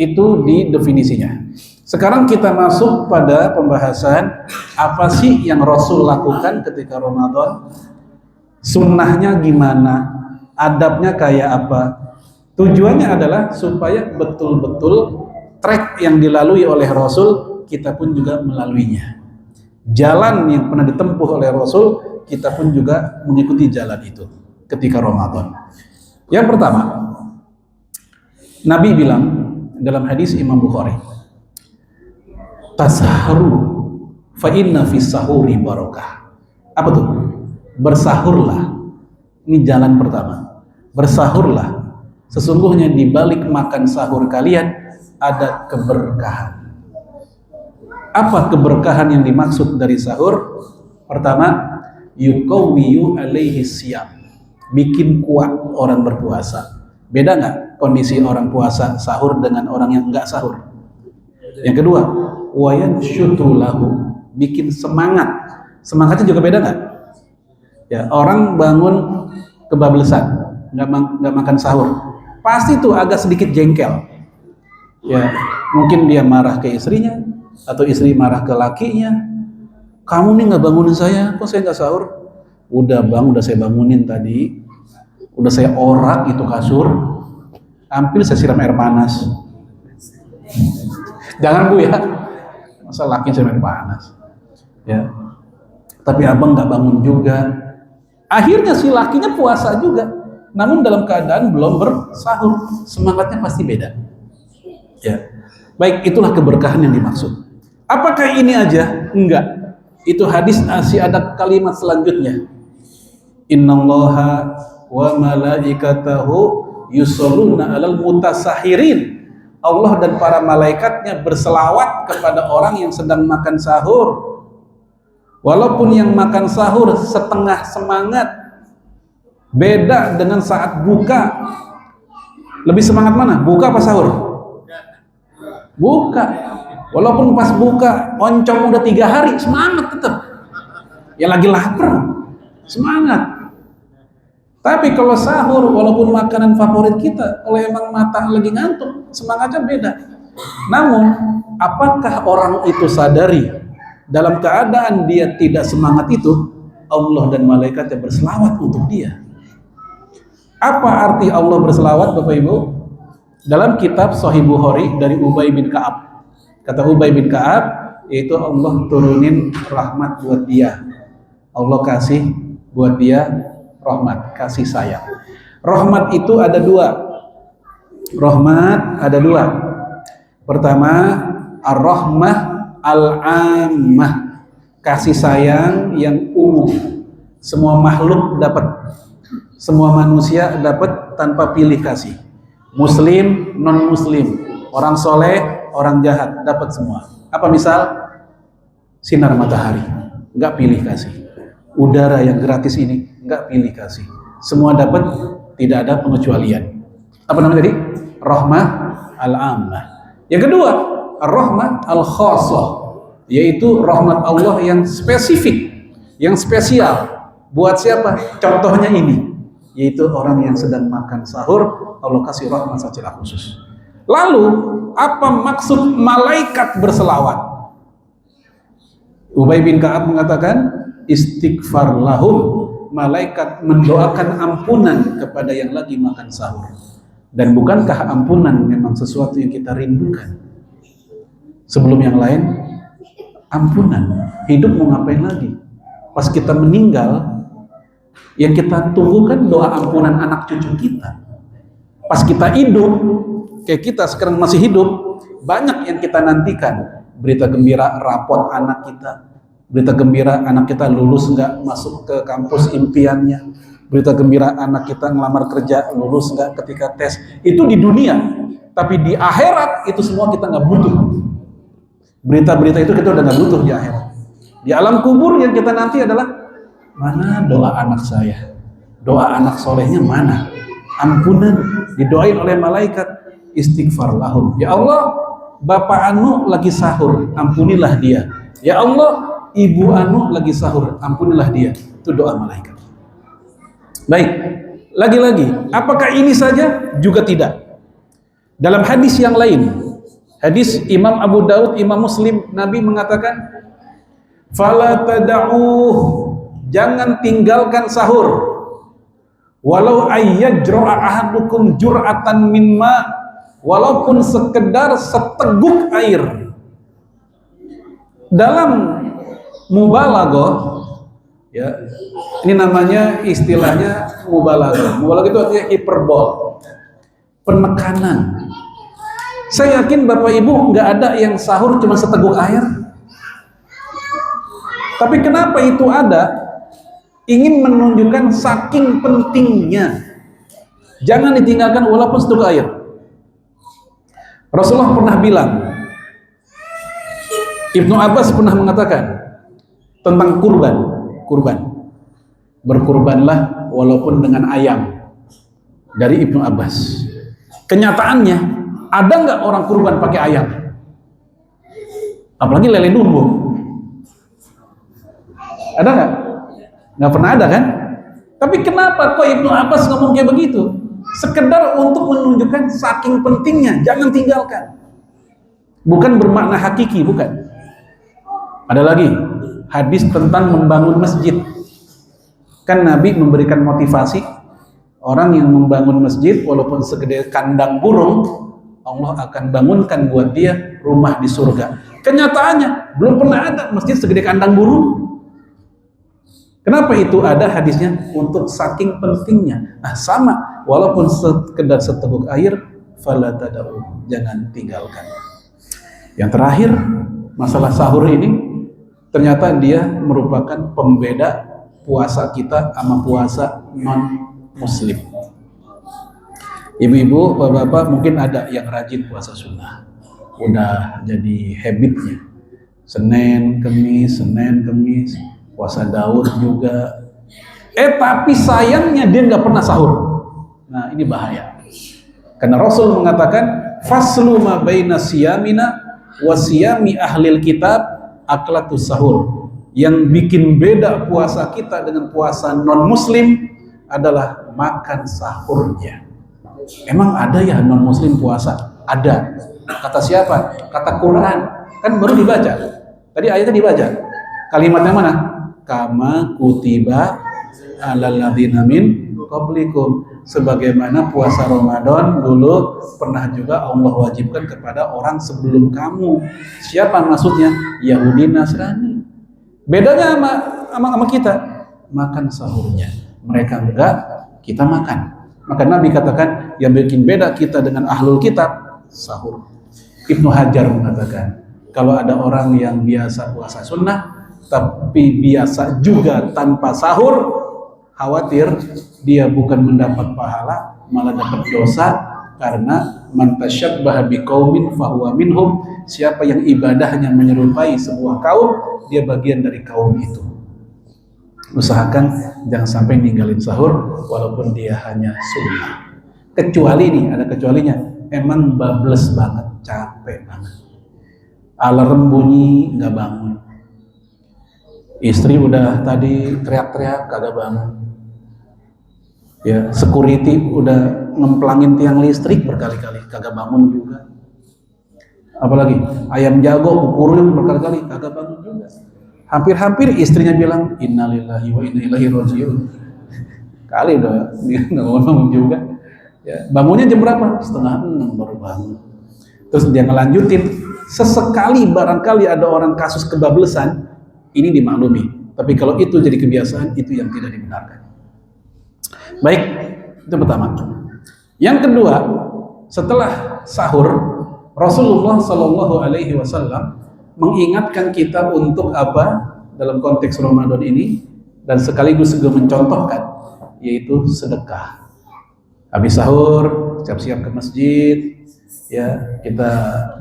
itu di definisinya. Sekarang kita masuk pada pembahasan apa sih yang Rasul lakukan ketika Ramadan, sunnahnya gimana, adabnya kayak apa. Tujuannya adalah supaya betul-betul trek yang dilalui oleh Rasul, kita pun juga melaluinya. Jalan yang pernah ditempuh oleh Rasul, kita pun juga mengikuti jalan itu ketika Ramadan. Yang pertama, Nabi bilang dalam hadis Imam Bukhari, tasharu fa inna fis sahuri barakah. Apa tuh? Bersahurlah. Ini jalan pertama. Bersahurlah. Sesungguhnya di balik makan sahur kalian ada keberkahan. Apa keberkahan yang dimaksud dari sahur? Pertama, yuqawwiyu alaihi siyam. Bikin kuat orang berpuasa. Beda nggak kondisi orang puasa sahur dengan orang yang nggak sahur? Yang kedua, wayan syutulahu, bikin semangat. Semangatnya juga beda nggak? Ya, orang bangun kebablasan, nggak makan sahur, pasti tuh agak sedikit jengkel. Ya, mungkin dia marah ke istrinya atau istri marah ke lakinya. Kamu nih nggak bangunin saya, kok saya nggak sahur? Udah bang, udah saya bangunin tadi, udah saya orak itu kasur, hampir saya siram air panas. Jangan Bu ya, masa laki siram air panas. Ya, tapi abang nggak bangun juga. Akhirnya si lakinya puasa juga, namun dalam keadaan belum bersahur, semangatnya pasti beda. Ya, baik, itulah keberkahan yang dimaksud. Apakah ini aja? Enggak. Itu hadis masih ada kalimat selanjutnya. Innallaha wa malaikatahu yusholluna 'alal mutasahirin. Allah dan para malaikatnya berselawat kepada orang yang sedang makan sahur. Walaupun yang makan sahur setengah semangat, Beda dengan saat buka. Lebih semangat mana? Buka apa sahur? Buka. Walaupun pas buka oncom udah 3 hari, semangat tetap. Ya lagi lapar, semangat. Tapi kalau sahur, walaupun makanan favorit kita, kalau emang mata lagi ngantuk, semangatnya beda. Namun, apakah orang itu sadari dalam keadaan dia tidak semangat itu, Allah dan malaikatnya berselawat untuk dia? Apa arti Allah berselawat, Bapak Ibu? Dalam kitab Sahih Bukhari dari Ubay bin Ka'ab. Kata Ubay bin Ka'ab, yaitu Allah turunin rahmat buat dia. Allah kasih buat dia rahmat, kasih sayang. Rahmat itu ada 2. Rahmat ada 2. Pertama, ar-rahmah al-ammah, kasih sayang yang umum. Semua makhluk dapat. Semua manusia dapat tanpa pilih kasih. Muslim, non-muslim, orang soleh, orang jahat, dapat semua. Apa misal? Sinar matahari, nggak pilih kasih. Udara yang gratis ini, nggak pilih kasih. Semua dapat, tidak ada pengecualian. Apa namanya tadi? Rahmah al-ammah. Yang kedua, rahmah al-khassah, yaitu rahmat Allah yang spesifik, yang spesial. Buat siapa? Contohnya ini, yaitu orang yang sedang makan sahur, Allah kasih rahmat secara khusus. Lalu, apa maksud malaikat berselawat? Ubay bin Ka'ab mengatakan, istighfar lahum, malaikat mendoakan ampunan kepada yang lagi makan sahur. Dan bukankah ampunan memang sesuatu yang kita rindukan? Sebelum yang lain, ampunan. Hidup mau ngapain lagi? Pas kita meninggal, yang kita tunggukan doa ampunan anak cucu kita. Pas kita hidup, kayak kita sekarang masih hidup, banyak yang kita nantikan. Berita gembira rapot anak kita, berita gembira anak kita lulus nggak masuk ke kampus impiannya, berita gembira anak kita ngelamar kerja lulus nggak ketika tes. Itu di dunia, tapi di akhirat itu semua kita nggak butuh. Berita-berita itu kita udah nggak butuh di akhirat. Di alam kubur yang kita nanti adalah, mana doa anak saya, doa anak solehnya mana, ampunan didoain oleh malaikat, istighfar lahum. Ya Allah, bapak anu lagi sahur, ampunilah dia. Ya Allah, ibu anu lagi sahur, ampunilah dia. Itu doa malaikat. Baik, lagi-lagi, apakah ini saja? Juga tidak. Dalam hadis yang lain, hadis Imam Abu Daud, Imam Muslim, Nabi mengatakan, fala tada'uh, jangan tinggalkan sahur. Walau ayyajra'a ahadukum jur'atan min ma, walaupun sekedar seteguk air. Dalam mubalaghah, ya, ini namanya istilahnya mubalaghah. Mubalaghah itu artinya hiperbol, penekanan. Saya yakin Bapak Ibu nggak ada yang sahur cuma seteguk air. Tapi kenapa itu ada? Ingin menunjukkan saking pentingnya. Jangan ditinggalkan walaupun seteguk air. Rasulullah pernah bilang, Ibnu Abbas pernah mengatakan tentang kurban. Berkurbanlah walaupun dengan ayam. Dari Ibnu Abbas. Kenyataannya, ada nggak orang kurban pakai ayam? Apalagi lele dumbo. Ada nggak? Nggak pernah ada kan? Tapi kenapa kok Ibnu Abbas ngomong kayak begitu? Sekedar untuk menunjukkan saking pentingnya, jangan tinggalkan. Bukan bermakna hakiki, bukan. Ada lagi hadis tentang membangun masjid. Kan Nabi memberikan motivasi, orang yang membangun masjid walaupun segede kandang burung, Allah akan bangunkan buat dia rumah di surga. Kenyataannya belum pernah ada masjid segede kandang burung. Kenapa itu ada hadisnya? Untuk saking pentingnya. Nah, sama, walaupun sekedar seteguk air, fala tada'u, jangan tinggalkan. Yang terakhir, masalah sahur ini ternyata dia merupakan pembeda puasa kita sama puasa non-muslim. Ibu-ibu, bapak-bapak mungkin ada yang rajin puasa sunnah, udah jadi habitnya. Senin, Kemis, puasa Daud juga. Tapi sayangnya dia nggak pernah sahur. Nah, ini bahaya. Karena Rasul mengatakan, faslu ma baina siyamina wa siyami ahlil kitab aklatus sahur. Yang bikin beda puasa kita dengan puasa non-muslim adalah makan sahurnya. Emang ada ya non-muslim puasa? Ada. Kata siapa? Kata Quran. Kan baru dibaca. Tadi ayatnya dibaca. Kalimatnya mana? Kama kutiba alal ladzina min qablikum. Sebagaimana puasa Ramadan dulu pernah juga Allah wajibkan kepada orang sebelum kamu. Siapa maksudnya? Yahudi Nasrani. Bedanya sama kita, makan sahurnya. Mereka enggak, kita makan. Maka Nabi katakan yang bikin beda kita dengan ahlul kitab, sahur. Ibnu Hajar mengatakan, kalau ada orang yang biasa puasa sunnah tapi biasa juga tanpa sahur, khawatir dia bukan mendapat pahala, malah dapat dosa, karena man tasyabbaha biqaumin fahuwa minhum. Siapa yang ibadahnya menyerupai sebuah kaum, dia bagian dari kaum itu. Usahakan jangan sampai ninggalin sahur walaupun dia hanya sunnah. Kecuali nih, ada kecualinya, emang bablas banget, capek banget, alarm bunyi nggak bangun, istri udah tadi teriak-teriak kagak bangun, ya security udah ngemplangin tiang listrik berkali-kali kagak bangun juga, apalagi ayam jago kukurin berkali-kali kagak bangun juga. Hampir-hampir istrinya bilang innalillahi wa inna ilaihi rajiun, kali udah dia nggak bangun juga. Ya, bangunnya jam berapa? 5:30 baru bangun. Terus dia ngelanjutin, sesekali barangkali ada orang kasus kebablasan, ini dimaklumi. Tapi kalau itu jadi kebiasaan, itu yang tidak dibenarkan. Baik, itu pertama. Yang kedua, setelah sahur, Rasulullah Shallallahu Alaihi Wasallam mengingatkan kita untuk apa dalam konteks Ramadan ini, dan sekaligus juga mencontohkan, yaitu sedekah. Habis sahur, siap-siap ke masjid, ya kita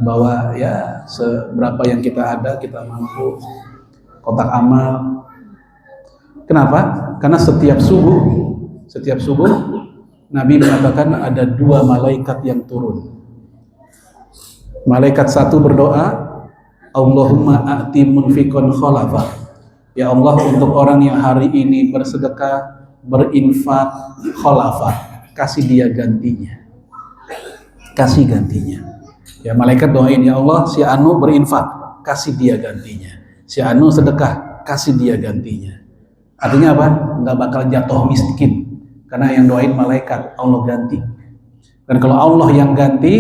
bawa ya seberapa yang kita ada, kita mampu, kotak amal. Kenapa? Karena setiap subuh Nabi mengatakan ada 2 malaikat yang turun. Malaikat satu berdoa, Allahumma a'ti munfiqan khalafa. Ya Allah, untuk orang yang hari ini bersedekah, berinfak, khalafa, kasih dia gantinya. Kasih gantinya. Ya malaikat doain, ya Allah, si Anu berinfak, kasih dia gantinya. Si Anu sedekah, kasih dia gantinya. Artinya apa? Nggak bakal jatuh miskin, karena yang doain malaikat, Allah ganti. Dan kalau Allah yang ganti,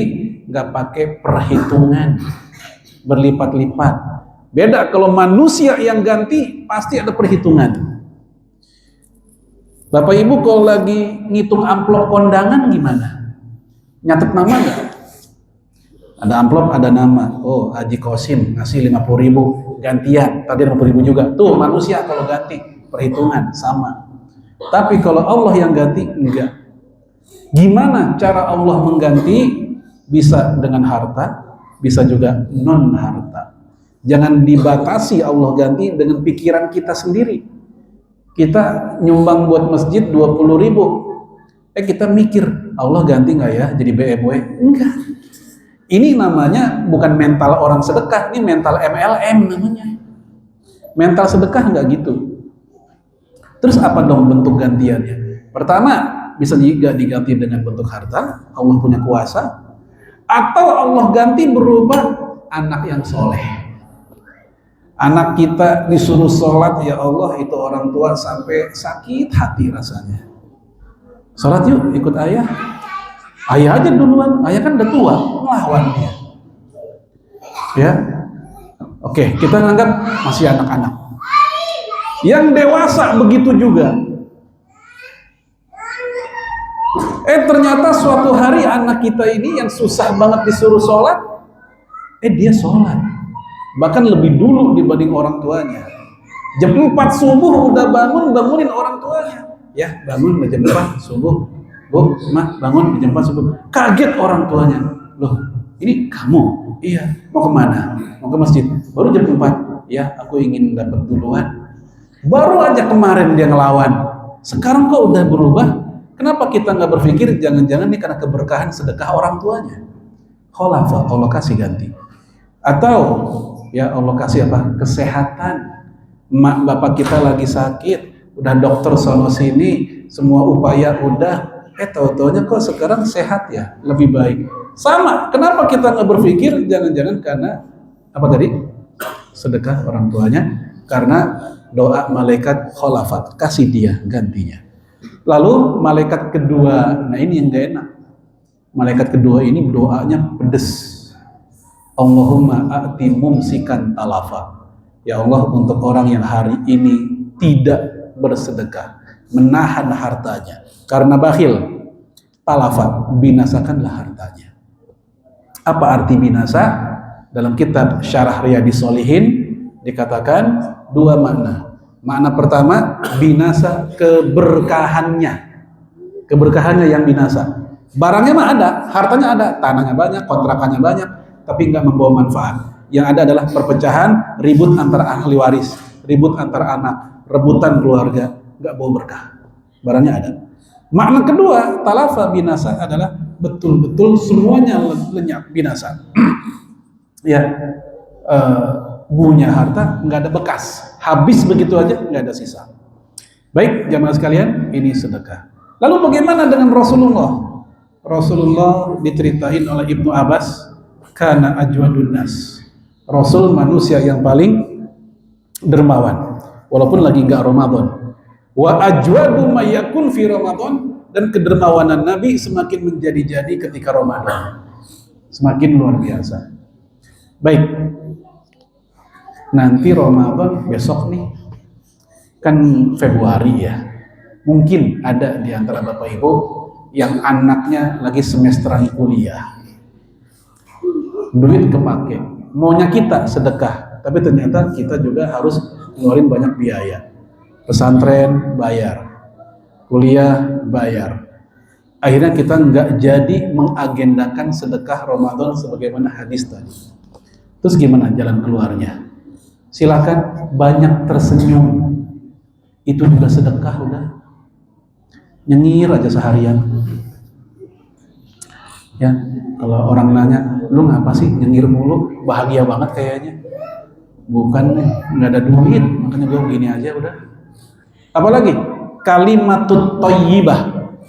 nggak pakai perhitungan berlipat-lipat. Beda kalau manusia yang ganti, pasti ada perhitungan. Bapak Ibu kalau lagi ngitung amplop kondangan gimana? Nyatet nama nggak? Ada amplop, ada nama. Oh, Haji Kosim ngasih 50.000 gantian, tadi 50.000 juga. Tuh manusia kalau ganti perhitungan sama. Tapi kalau Allah yang ganti enggak. Gimana cara Allah mengganti? Bisa dengan harta, bisa juga non harta. Jangan dibatasi Allah ganti dengan pikiran kita sendiri. Kita nyumbang buat masjid 20.000, kita mikir Allah ganti nggak ya jadi BMW? Enggak. Ini namanya bukan mental orang sedekah, ini mental MLM namanya. Mental sedekah nggak gitu. Terus apa dong bentuk gantiannya? Pertama, bisa juga diganti dengan bentuk harta, Allah punya kuasa, atau Allah ganti berupa anak yang soleh. Anak kita disuruh sholat, ya Allah, itu orang tua sampai sakit hati rasanya. Sholat yuk, ikut ayah. Ayah aja duluan, ayah kan udah tua, melawan dia. Ya, oke, kita nganggap masih anak-anak. Yang dewasa begitu juga. Ternyata suatu hari anak kita ini yang susah banget disuruh sholat, dia sholat. Bahkan lebih dulu dibanding orang tuanya. Jam 4 subuh udah bangunin orang tuanya. Ya, bangun jam 4 subuh. Bu, Ma, bangun jam 4 subuh. Kaget orang tuanya. Loh, ini kamu? Iya. Mau kemana? Mau ke masjid. Baru jam 4. Ya, aku ingin dapat duluan. Baru aja kemarin dia ngelawan. Sekarang kok udah berubah? Kenapa kita nggak berpikir jangan-jangan nih karena keberkahan sedekah orang tuanya? Khulafa, Allah kasih ganti. Atau ya Allah kasih apa? Kesehatan. Mak bapak kita lagi sakit, udah dokter sono sini, semua upaya udah, tahu-taunya kok sekarang sehat ya, lebih baik. Sama, kenapa kita nggak berpikir jangan-jangan karena apa tadi? Sedekah orang tuanya, karena doa malaikat khalafat, kasih dia gantinya. Lalu malaikat kedua, nah ini yang gak enak. Malaikat kedua ini doanya pedes. Allahumma a'ti mumsikan talafa. Ya Allah, untuk orang yang hari ini tidak bersedekah, menahan hartanya karena bakhil, talafa, binasakanlah hartanya. Apa arti binasa? Dalam kitab Syarah Riyadhis Shalihin dikatakan dua makna. Makna pertama, binasa keberkahannya. Keberkahannya yang binasa. Barangnya mah ada, hartanya ada, tanahnya banyak, kontrakannya banyak, tapi nggak membawa manfaat. Yang ada adalah perpecahan, ribut antara ahli waris, ribut antara anak, rebutan keluarga, nggak bawa berkah. Barangnya ada. Makna kedua, talafa binasa adalah betul-betul semuanya lenyap binasa. Ya, punya harta nggak ada bekas, habis begitu aja, nggak ada sisa. Baik, jamaah sekalian, ini sedekah. Lalu bagaimana dengan Rasulullah? Rasulullah diceritain oleh Ibnu Abbas, kana ajwadun nas. Rasul manusia yang paling dermawan, walaupun lagi nggak Ramadan. Wa ajwadu mayakun fi Ramadan, dan kedermawanan Nabi semakin menjadi-jadi ketika Ramadan, semakin luar biasa. Baik, nanti Ramadan besok nih, kan Februari ya. Mungkin ada di antara Bapak Ibu yang anaknya lagi semesteran kuliah. Duit kepake, maunya kita sedekah, tapi ternyata kita juga harus ngeluarin banyak biaya. Pesantren bayar, kuliah bayar. Akhirnya kita nggak jadi mengagendakan sedekah Ramadan sebagaimana hadis tadi. Terus gimana jalan keluarnya? Silakan banyak tersenyum, itu juga sedekah udah. Nyengir aja seharian. Ya, kalau orang nanya, lu ngapa sih nyengir mulu? Bahagia banget kayaknya. Bukan, nggak ada duit, makanya gue begini aja udah. Apalagi kalimatut thayyibah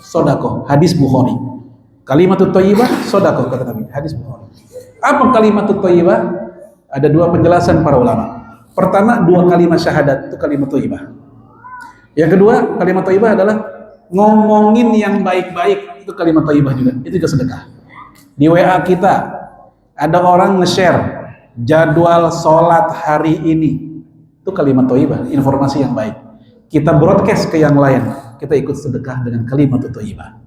sodako, hadis Bukhari. Kalimatut thayyibah sodako, kata Nabi, hadis Bukhari. Apa kalimatut thayyibah? Ada dua penjelasan para ulama. Pertama, dua kalimat syahadat itu kalimat thayyibah. Yang kedua, kalimat thayyibah adalah ngomongin yang baik-baik, itu kalimat thayyibah juga. Itu juga sedekah. Di WA kita ada orang nge-share jadwal sholat hari ini, itu kalimat thayyibah, informasi yang baik. Kita broadcast ke yang lain, kita ikut sedekah dengan kalimat thayyibah.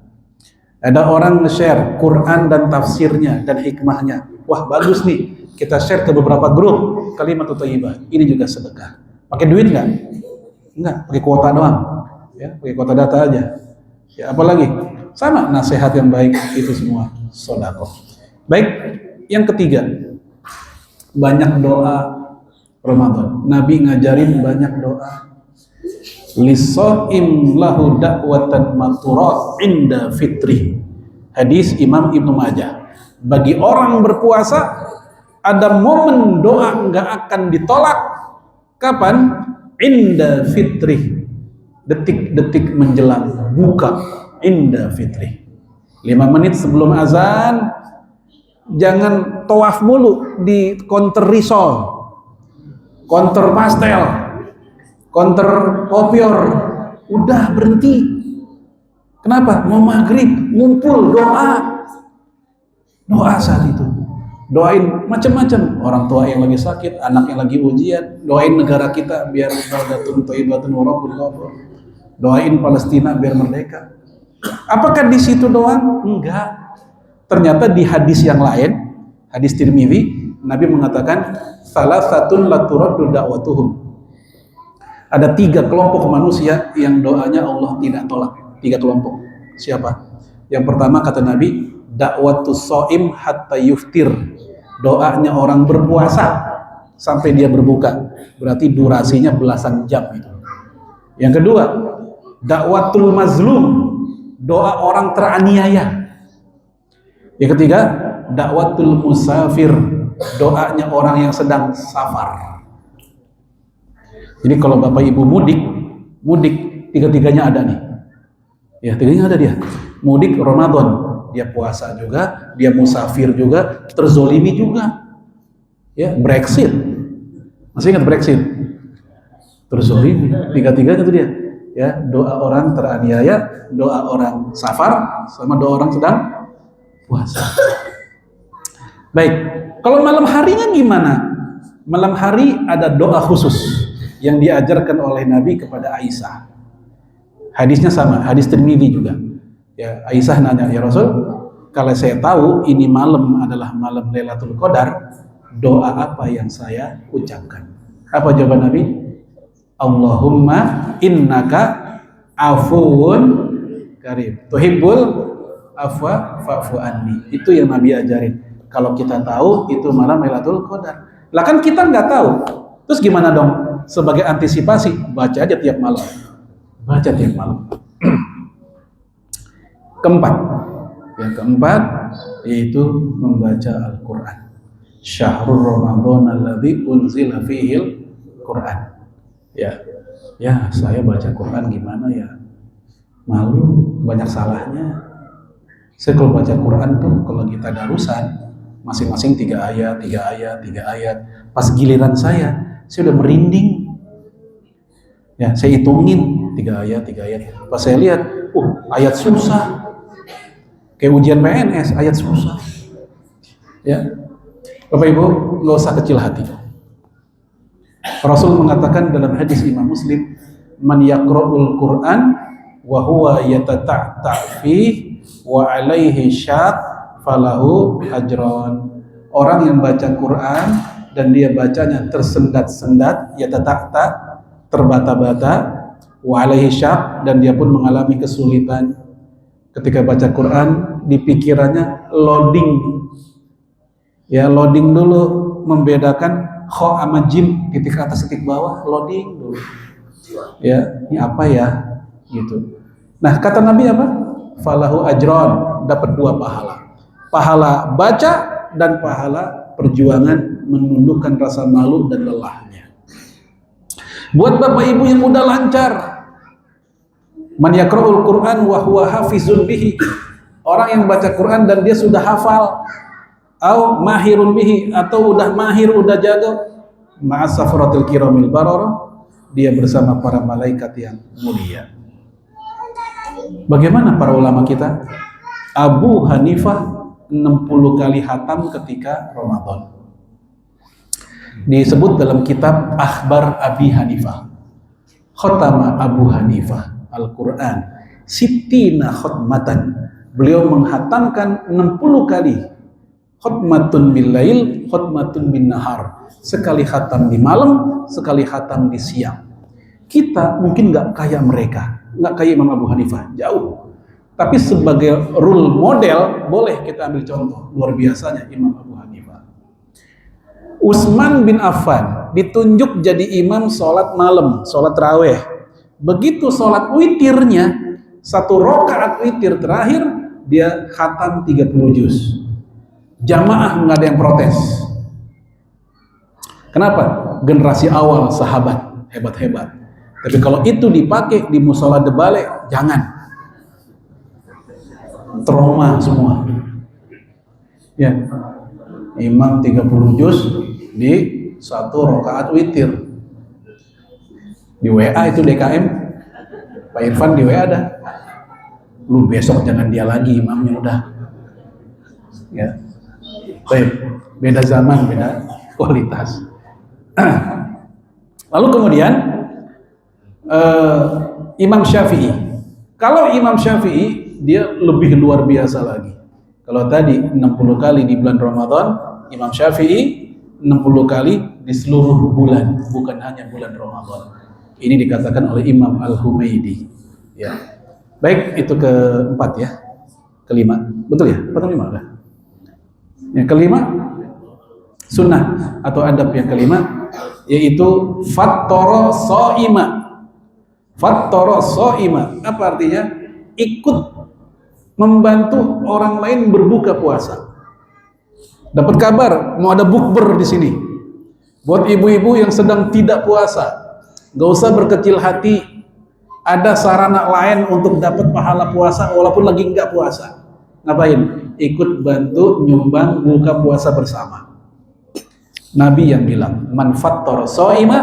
Ada orang nge-share Quran dan tafsirnya dan hikmahnya, wah bagus nih, kita share ke beberapa grup, kalimat thayyibah, ini juga sedekah. Pakai duit nggak? Enggak, pakai kuota doang, ya, pakai kuota data aja. Ya, apalagi sama nasihat yang baik, itu semua sedekah. Baik, yang ketiga, banyak doa Ramadan. Nabi ngajarin banyak doa. Lisoim lahu da'watan maturat inda fitri. Hadis Imam Ibnu Majah. Bagi orang berpuasa ada momen doa nggak akan ditolak. Kapan? Inda fitri. Detik-detik menjelang buka. Inda fitri. 5 menit sebelum azan, jangan tawaf mulu di counter risol, counter pastel, counter kopior. Udah berhenti. Kenapa? Mau maghrib, ngumpul, doa saat itu. Doain macam-macam, orang tua yang lagi sakit, anak yang lagi ujian, doain negara kita biar baldatun thayyibatun wa rabbul ghafur. Doain Palestina biar merdeka. Apakah di situ doang? Enggak. Ternyata di hadis yang lain, hadis Tirmidzi, Nabi mengatakan salasatun la turaddu da'watuhum. Ada 3 kelompok manusia yang doanya Allah tidak tolak. 3 kelompok. Siapa? Yang pertama kata Nabi, da'watus shaim hatta yuftir. Doanya orang berpuasa sampai dia berbuka. Berarti durasinya belasan jam itu. Yang kedua, dakwatul mazlum, doa orang teraniaya. Yang ketiga, dakwatul musafir, doanya orang yang sedang safar. Jadi kalau Bapak Ibu mudik tiga-tiganya ada nih. Ya, tiganya ada dia. Mudik Ramadan, dia puasa juga, dia musafir juga, terzolimi juga. Ya, Brexit. Masih ingat Brexit? Terzolimi. Tiga-tiganya itu dia. Ya, doa orang teraniaya, doa orang safar, sama doa orang sedang puasa. Baik, kalau malam harinya gimana? Malam hari ada doa khusus yang diajarkan oleh Nabi kepada Aisyah. Hadisnya sama, hadis Tirmidzi juga. Ya, Aisyah nanya, ya Rasul, kalau saya tahu ini malam adalah malam Lailatul Qadar, doa apa yang saya ucapkan? Apa jawaban Nabi? Allahumma innaka afuwun karim, tuhibbul afwa fa'fu anni. Itu yang Nabi ajarin. Kalau kita tahu itu malam Lailatul Qadar. Lah kan kita nggak tahu. Terus gimana dong? Sebagai antisipasi, baca aja tiap malam. Baca tiap malam. Yang keempat yaitu membaca Al-Qur'an. Syahrul Ramadan alladzi unzila fihil Qur'an. Ya, saya baca Quran gimana ya? Malu, banyak salahnya. Saya kalau baca Quran tuh kalau kita darusan masing-masing 3 ayat. Pas giliran saya udah merinding. Ya, saya hitungin 3 ayat. Pas saya lihat, ayat susah. Kayak ujian PNS, ayat susah. Ya. Bapak Ibu, nggak usah kecil hati. Rasul mengatakan dalam hadis Imam Muslim, man yaqra'ul Qur'an wa huwa yatata'ta' fi wa alaihi syaq falahu ajran. Orang yang baca Quran dan dia bacanya tersendat-sendat, yatata'ta', terbata-bata, wa alaihi syaq, dan dia pun mengalami kesulitan ketika baca Quran, di pikirannya loading. Ya, loading dulu, membedakan kho sama jim, titik atas titik bawah, loading dulu. Ya, ini apa ya? Gitu. Nah, kata Nabi apa? Falahu ajron, dapat 2 pahala. Pahala baca dan pahala perjuangan menundukkan rasa malu dan lelahnya. Buat Bapak Ibu yang udah lancar, man yaqra'ul Qur'an wa huwa hafizun bihi, orang yang baca Quran dan dia sudah hafal, au mahirun bihi, atau udah mahir, udah jago, ma'asafratil kiramil bararah, dia bersama para malaikat yang mulia. Bagaimana para ulama kita? Abu Hanifah 60 kali khatam ketika Ramadan. Disebut dalam kitab Akhbar Abi Hanifah, khatama Abu Hanifah Al-Quran sittina khutmatan. Beliau menghatamkan 60 kali. Khutmatun bil lail, khutmatun bin nahar. Sekali khatam di malam, sekali khatam di siang. Kita mungkin nggak kayak mereka, nggak kayak Imam Abu Hanifah, jauh. Tapi sebagai role model, boleh kita ambil contoh. Luar biasanya Imam Abu Hanifah. Utsman bin Affan ditunjuk jadi imam sholat malam, sholat tarawih. Begitu sholat witirnya, 1 rakaat witir terakhir, dia khatam 30 juz. Jamaah nggak ada yang protes. Kenapa? Generasi awal sahabat hebat-hebat. Tapi kalau itu dipakai di musola debale, jangan. Trauma semua. Ya, imam 30 juz di 1 rakaat witir. Di WA itu DKM, Pak Irfan di WA ada. Lu besok jangan dia lagi imamnya, udah. Ya. Baik, beda zaman, beda kualitas. Lalu kemudian Imam Syafi'i. Kalau Imam Syafi'i dia lebih luar biasa lagi. Kalau tadi 60 kali di bulan Ramadan, Imam Syafi'i 60 kali di seluruh bulan, bukan hanya bulan Ramadan. Ini dikatakan oleh Imam Al-Humaydi. Ya. Baik, itu keempat ya. Kelima. Betul ya? 4 atau 5 udah? Yang kelima, sunnah atau adab yang kelima, yaitu fattara shaima. Fattara shaima, apa artinya? Ikut membantu orang lain berbuka puasa. Dapat kabar mau ada bukber di sini. Buat ibu-ibu yang sedang tidak puasa, gak usah berkecil hati. Ada sarana lain untuk dapat pahala puasa walaupun lagi nggak puasa. Ngapain? Ikut bantu nyumbang buka puasa bersama. Nabi yang bilang, man fattara shaima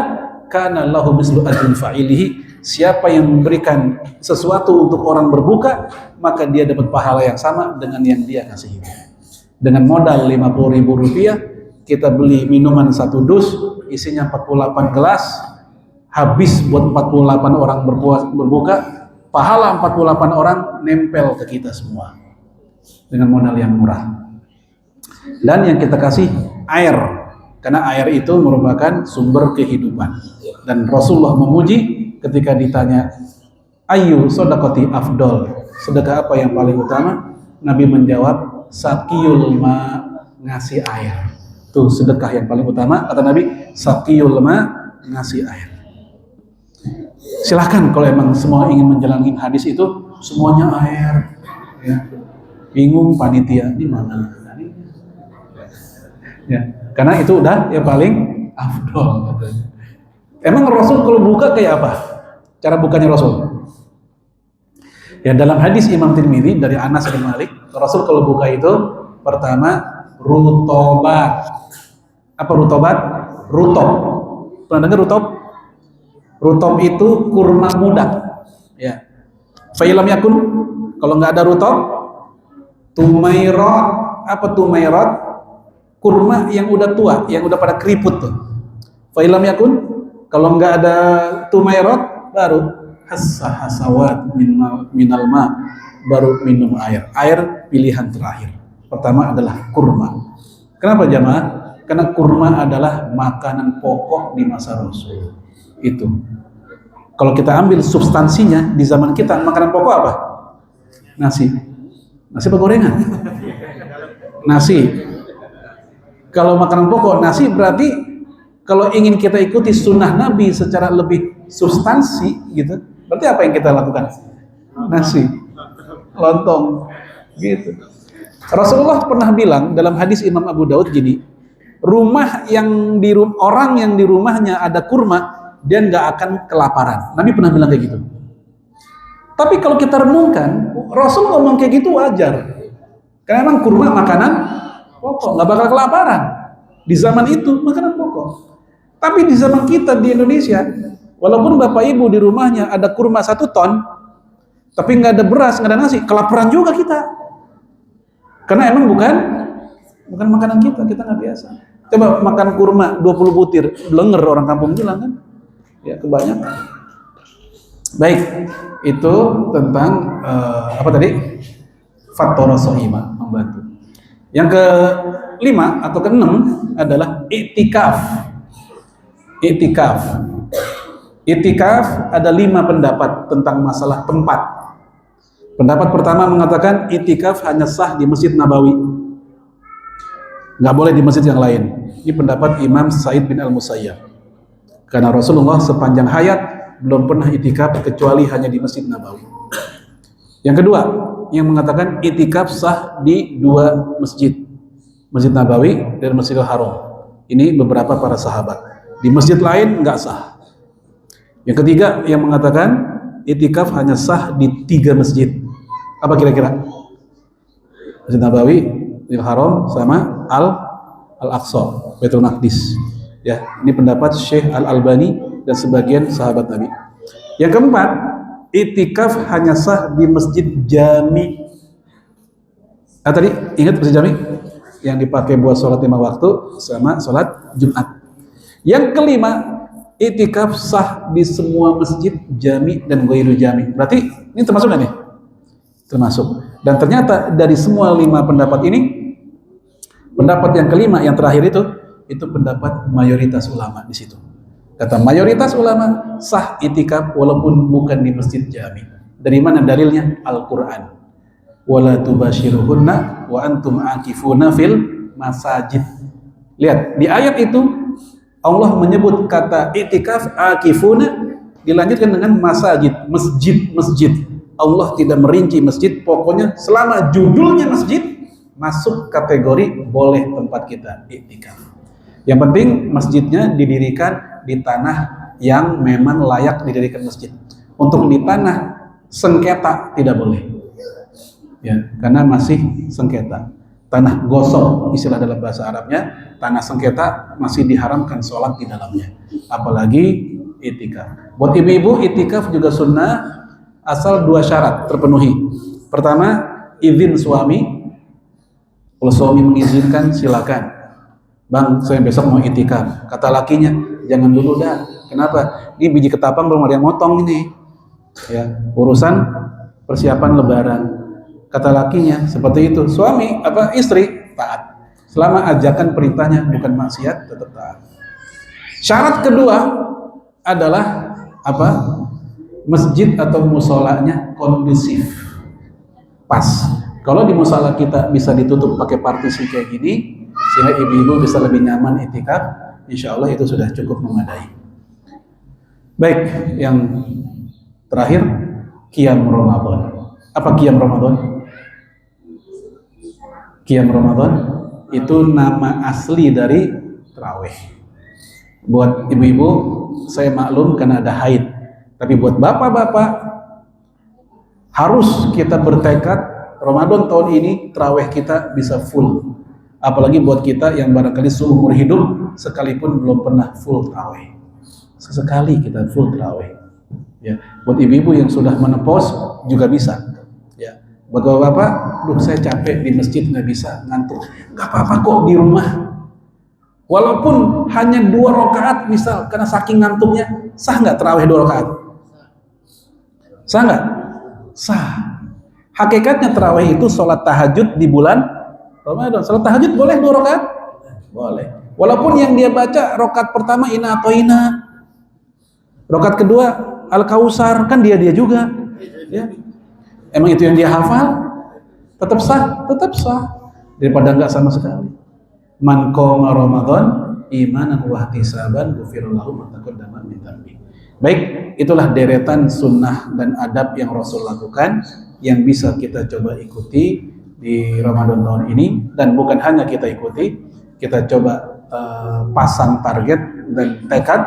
kana lahu mislu ajrin fa'ilihi. Siapa yang memberikan sesuatu untuk orang berbuka, maka dia dapat pahala yang sama dengan yang dia kasih itu. Dengan modal Rp50.000, kita beli minuman 1 dus, isinya 48 gelas, habis buat 48 orang berbuka, pahala 48 orang nempel ke kita semua dengan modal yang murah. Dan yang kita kasih air, karena air itu merupakan sumber kehidupan. Dan Rasulullah memuji ketika ditanya, ayu sodakoti afdol, sedekah apa yang paling utama? Nabi menjawab, sakiyul ma, ngasih air. Tuh sedekah yang paling utama, kata Nabi, sakiyul ma, ngasih air. Silahkan kalau emang semua ingin menjalani hadis itu, semuanya air, ya. Bingung panitia di mana? Ya, karena itu udah yang paling afdol. Emang Rasul kalau buka kayak apa? Cara bukanya Rasul? Ya, dalam hadis Imam Tirmidzi dari Anas bin Malik, Rasul kalau buka itu pertama rutobat. Apa rutobat? Rutob. Pernah dengar rutob? Rutob itu kurma muda. Ya. Fa'ilam yakun, kalau nggak ada rutob, tumairot. Apa tumairot? Kurma yang udah tua, yang udah pada keriput tuh. Fa'ilam yakun, kalau nggak ada tumairot, baru hasawat minal ma, baru minum air. Air pilihan terakhir. Pertama adalah kurma. Kenapa jamaah? Karena kurma adalah makanan pokok di masa Rasul. Itu. Kalau kita ambil substansinya di zaman kita, makanan pokok apa? Nasi. Nasi apa gorengan? Nasi. Kalau makanan pokok nasi, berarti kalau ingin kita ikuti sunnah Nabi secara lebih substansi gitu, berarti apa yang kita lakukan? Nasi, lontong, gitu. Rasulullah pernah bilang dalam hadis Imam Abu Daud gini, orang yang di rumahnya ada kurma, dia nggak akan kelaparan. Nabi pernah bilang kayak gitu. Tapi kalau kita renungkan, Rasul ngomong kayak gitu wajar. Karena emang kurma makanan pokok, nggak bakal kelaparan. Di zaman itu makanan pokok. Tapi di zaman kita di Indonesia, walaupun bapak ibu di rumahnya ada kurma 1 ton, tapi nggak ada beras, nggak ada nasi, kelaparan juga kita. Karena emang bukan makanan kita nggak biasa. Coba makan kurma 20 butir, blenger orang kampung bilang kan. Ya kebanyakan. Baik, itu tentang apa tadi? Fattara shaima, membantu. Yang ke-5 atau ke-6 adalah i'tikaf. I'tikaf. I'tikaf ada 5 pendapat tentang masalah tempat. Pendapat pertama mengatakan i'tikaf hanya sah di Masjid Nabawi. Nggak boleh di masjid yang lain. Ini pendapat Imam Sa'id bin Al-Musayyab. Karena Rasulullah sepanjang hayat belum pernah i'tikaf kecuali hanya di Masjid Nabawi. Yang kedua, yang mengatakan i'tikaf sah di 2 masjid. Masjid Nabawi dan Masjidil Haram. Ini beberapa para sahabat. Di masjid lain nggak sah. Yang ketiga, yang mengatakan i'tikaf hanya sah di 3 masjid. Apa kira-kira? Masjid Nabawi, Masjidil Haram, sama Al-Aqsa, Baitul Maqdis. Ya, ini pendapat Syekh Al-Albani dan sebagian sahabat Nabi. Yang keempat, i'tikaf hanya sah di Masjid Jami. Tadi ingat Masjid Jami? Yang dipakai buat sholat 5 waktu sama sholat Jumat. Yang kelima, i'tikaf sah di semua masjid jami dan ghairu jami. Berarti ini termasuk nggak nih? Termasuk. Dan ternyata dari semua 5 pendapat ini, pendapat yang kelima, yang terakhir itu pendapat mayoritas ulama di situ. Kata mayoritas ulama, sah i'tikaf walaupun bukan di masjid jami. Dari mana dalilnya? Al-Quran. Wala tubashiruhunna wa antum akifuna fil masajid. Lihat, di ayat itu Allah menyebut kata i'tikaf akifuna Dilanjutkan dengan masajid, masjid. Allah tidak merinci masjid, pokoknya selama judulnya masjid masuk kategori boleh tempat kita iktikaf. Yang penting masjidnya didirikan di tanah yang memang layak didirikan masjid. Untuk di tanah sengketa tidak boleh. Ya, karena masih sengketa. Tanah gosok istilah dalam bahasa Arabnya, tanah sengketa masih diharamkan sholat di dalamnya. Apalagi iktikaf. Buat ibu-ibu iktikaf juga sunnah asal 2 syarat terpenuhi. Pertama, izin suami. Kalau suami mengizinkan silakan. Bang, saya besok mau iktikaf. Kata lakinya, jangan dulu dah. Kenapa? Ini biji ketapang belum ada yang motong ini. Ya, urusan persiapan lebaran. Kata lakinya seperti itu. Suami istri taat. Selama ajakan perintahnya bukan maksiat, tetap taat. Syarat kedua adalah masjid atau musolanya kondusif, pas. Kalau di musola kita bisa ditutup pakai partisi kayak gini, sehingga ibu-ibu bisa lebih nyaman iktikaf, insya Allah itu sudah cukup memadai. Baik, yang terakhir, Qiyam Ramadan. Apa Qiyam Ramadan? Qiyam Ramadan itu nama asli dari tarawih. Buat ibu-ibu, saya maklum karena ada haid. Tapi buat bapak-bapak, harus kita bertekad Ramadan tahun ini tarawih kita bisa full. Apalagi buat kita yang barangkali seumur hidup sekalipun belum pernah full tarawih. Sesekali kita full tarawih. Ya, buat ibu-ibu yang sudah menepos juga bisa. Ya, buat bapak-bapak, saya capek di masjid nggak bisa ngantuk. Nggak apa-apa kok di rumah. Walaupun hanya 2 rakaat misal, karena saking ngantuknya, sah nggak tarawih 2 rakaat? Sah nggak? Sah. Hakikatnya tarawih itu sholat tahajud di bulan Ramadan. Sholat tahajud boleh 2 rakaat? Boleh. Walaupun yang dia baca rakaat pertama Inna Atoina, rakaat kedua Al-Kausar, kan dia juga. Ya. Emang itu yang dia hafal? Tetap sah, tetap sah. Daripada nggak sama sekali. Man qoma Ramadan imanan wa ihtisaban ghufira lahu ma taqaddama min dhanbi. Baik, itulah deretan sunnah dan adab yang Rasul lakukan yang bisa kita coba ikuti di Ramadan tahun ini, dan bukan hanya kita ikuti, kita coba pasang target dan tekad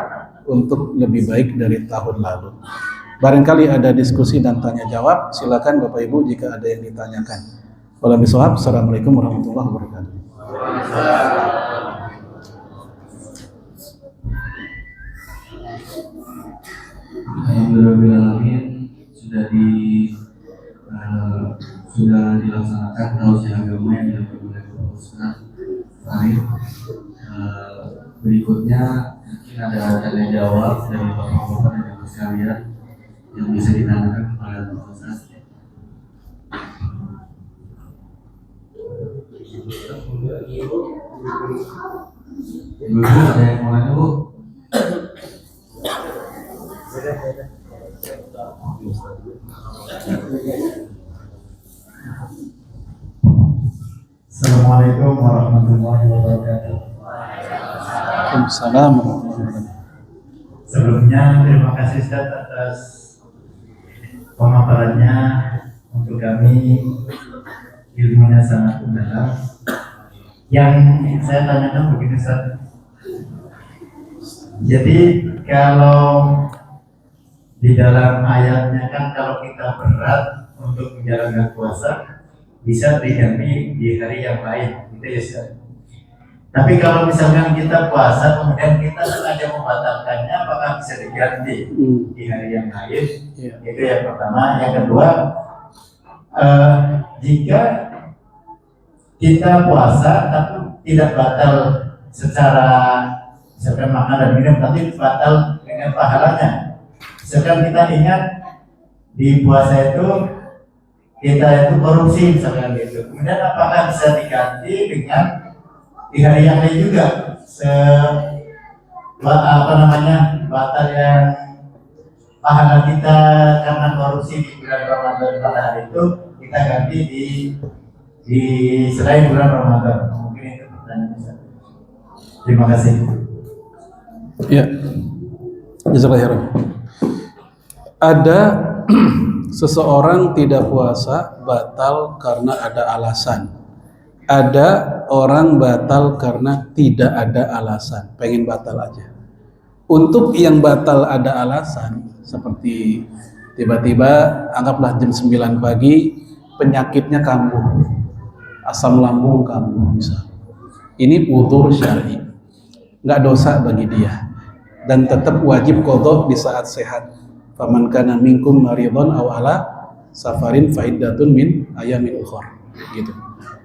untuk lebih baik dari tahun lalu. Barangkali ada diskusi dan tanya jawab, silakan Bapak Ibu jika ada yang ditanyakan. Wallahualam bishawab. Assalamualaikum warahmatullahi wabarakatuh. Alhamdulillah sudah dilaksanakan tausiah agama yang dilakukan oleh Bapak Ustaz Farid. Berikutnya mungkin ada tanya jawab dari Bapak-bapak dan Ibu sekalian yang bisa ditanyakan kepada Bapak Ustaz. Ibu ada yang mau nanya, Bu? Assalamualaikum warahmatullahi wabarakatuh. Waalaikumsalam warahmatullahi wabarakatuh. Sebelumnya terima kasih Ustaz atas pemaparannya. Untuk kami ilmunya sangat mendalam. Yang saya tanyakan begini Ustaz. Jadi kalau di dalam ayatnya kan kalau kita berat untuk menjalankan puasa bisa diganti di hari yang lain, gitu ya Ustaz. Tapi kalau misalkan kita puasa kemudian kita sengaja membatalkannya, apakah bisa diganti di hari yang lain? Itu yang pertama. Yang kedua, jika kita puasa tapi tidak batal secara misalkan makan dan minum, tapi batal dengan pahalanya. Misalkan kita ingat di puasa itu kita itu korupsi misalkan gitu. Kemudian apakah bisa diganti dengan di hari yang lain juga batal yang pahala kita karena korupsi di bulan Ramadan pada hari itu kita ganti di selain bulan Ramadan. Mungkin itu pertanyaan. Terima kasih. Ya, jazakallahu khairan. Ada seseorang tidak puasa batal karena ada alasan. Ada orang batal karena tidak ada alasan, pengen batal aja. Untuk yang batal ada alasan, seperti tiba-tiba anggaplah jam 9 pagi penyakitnya kambuh, asam lambung kambuh misal. Ini udzur syar'i, nggak dosa bagi dia dan tetap wajib qadha di saat sehat. Faman kana minkum maridhan aw ala safarin fa iddatun min ayamin ukhra. Gitu.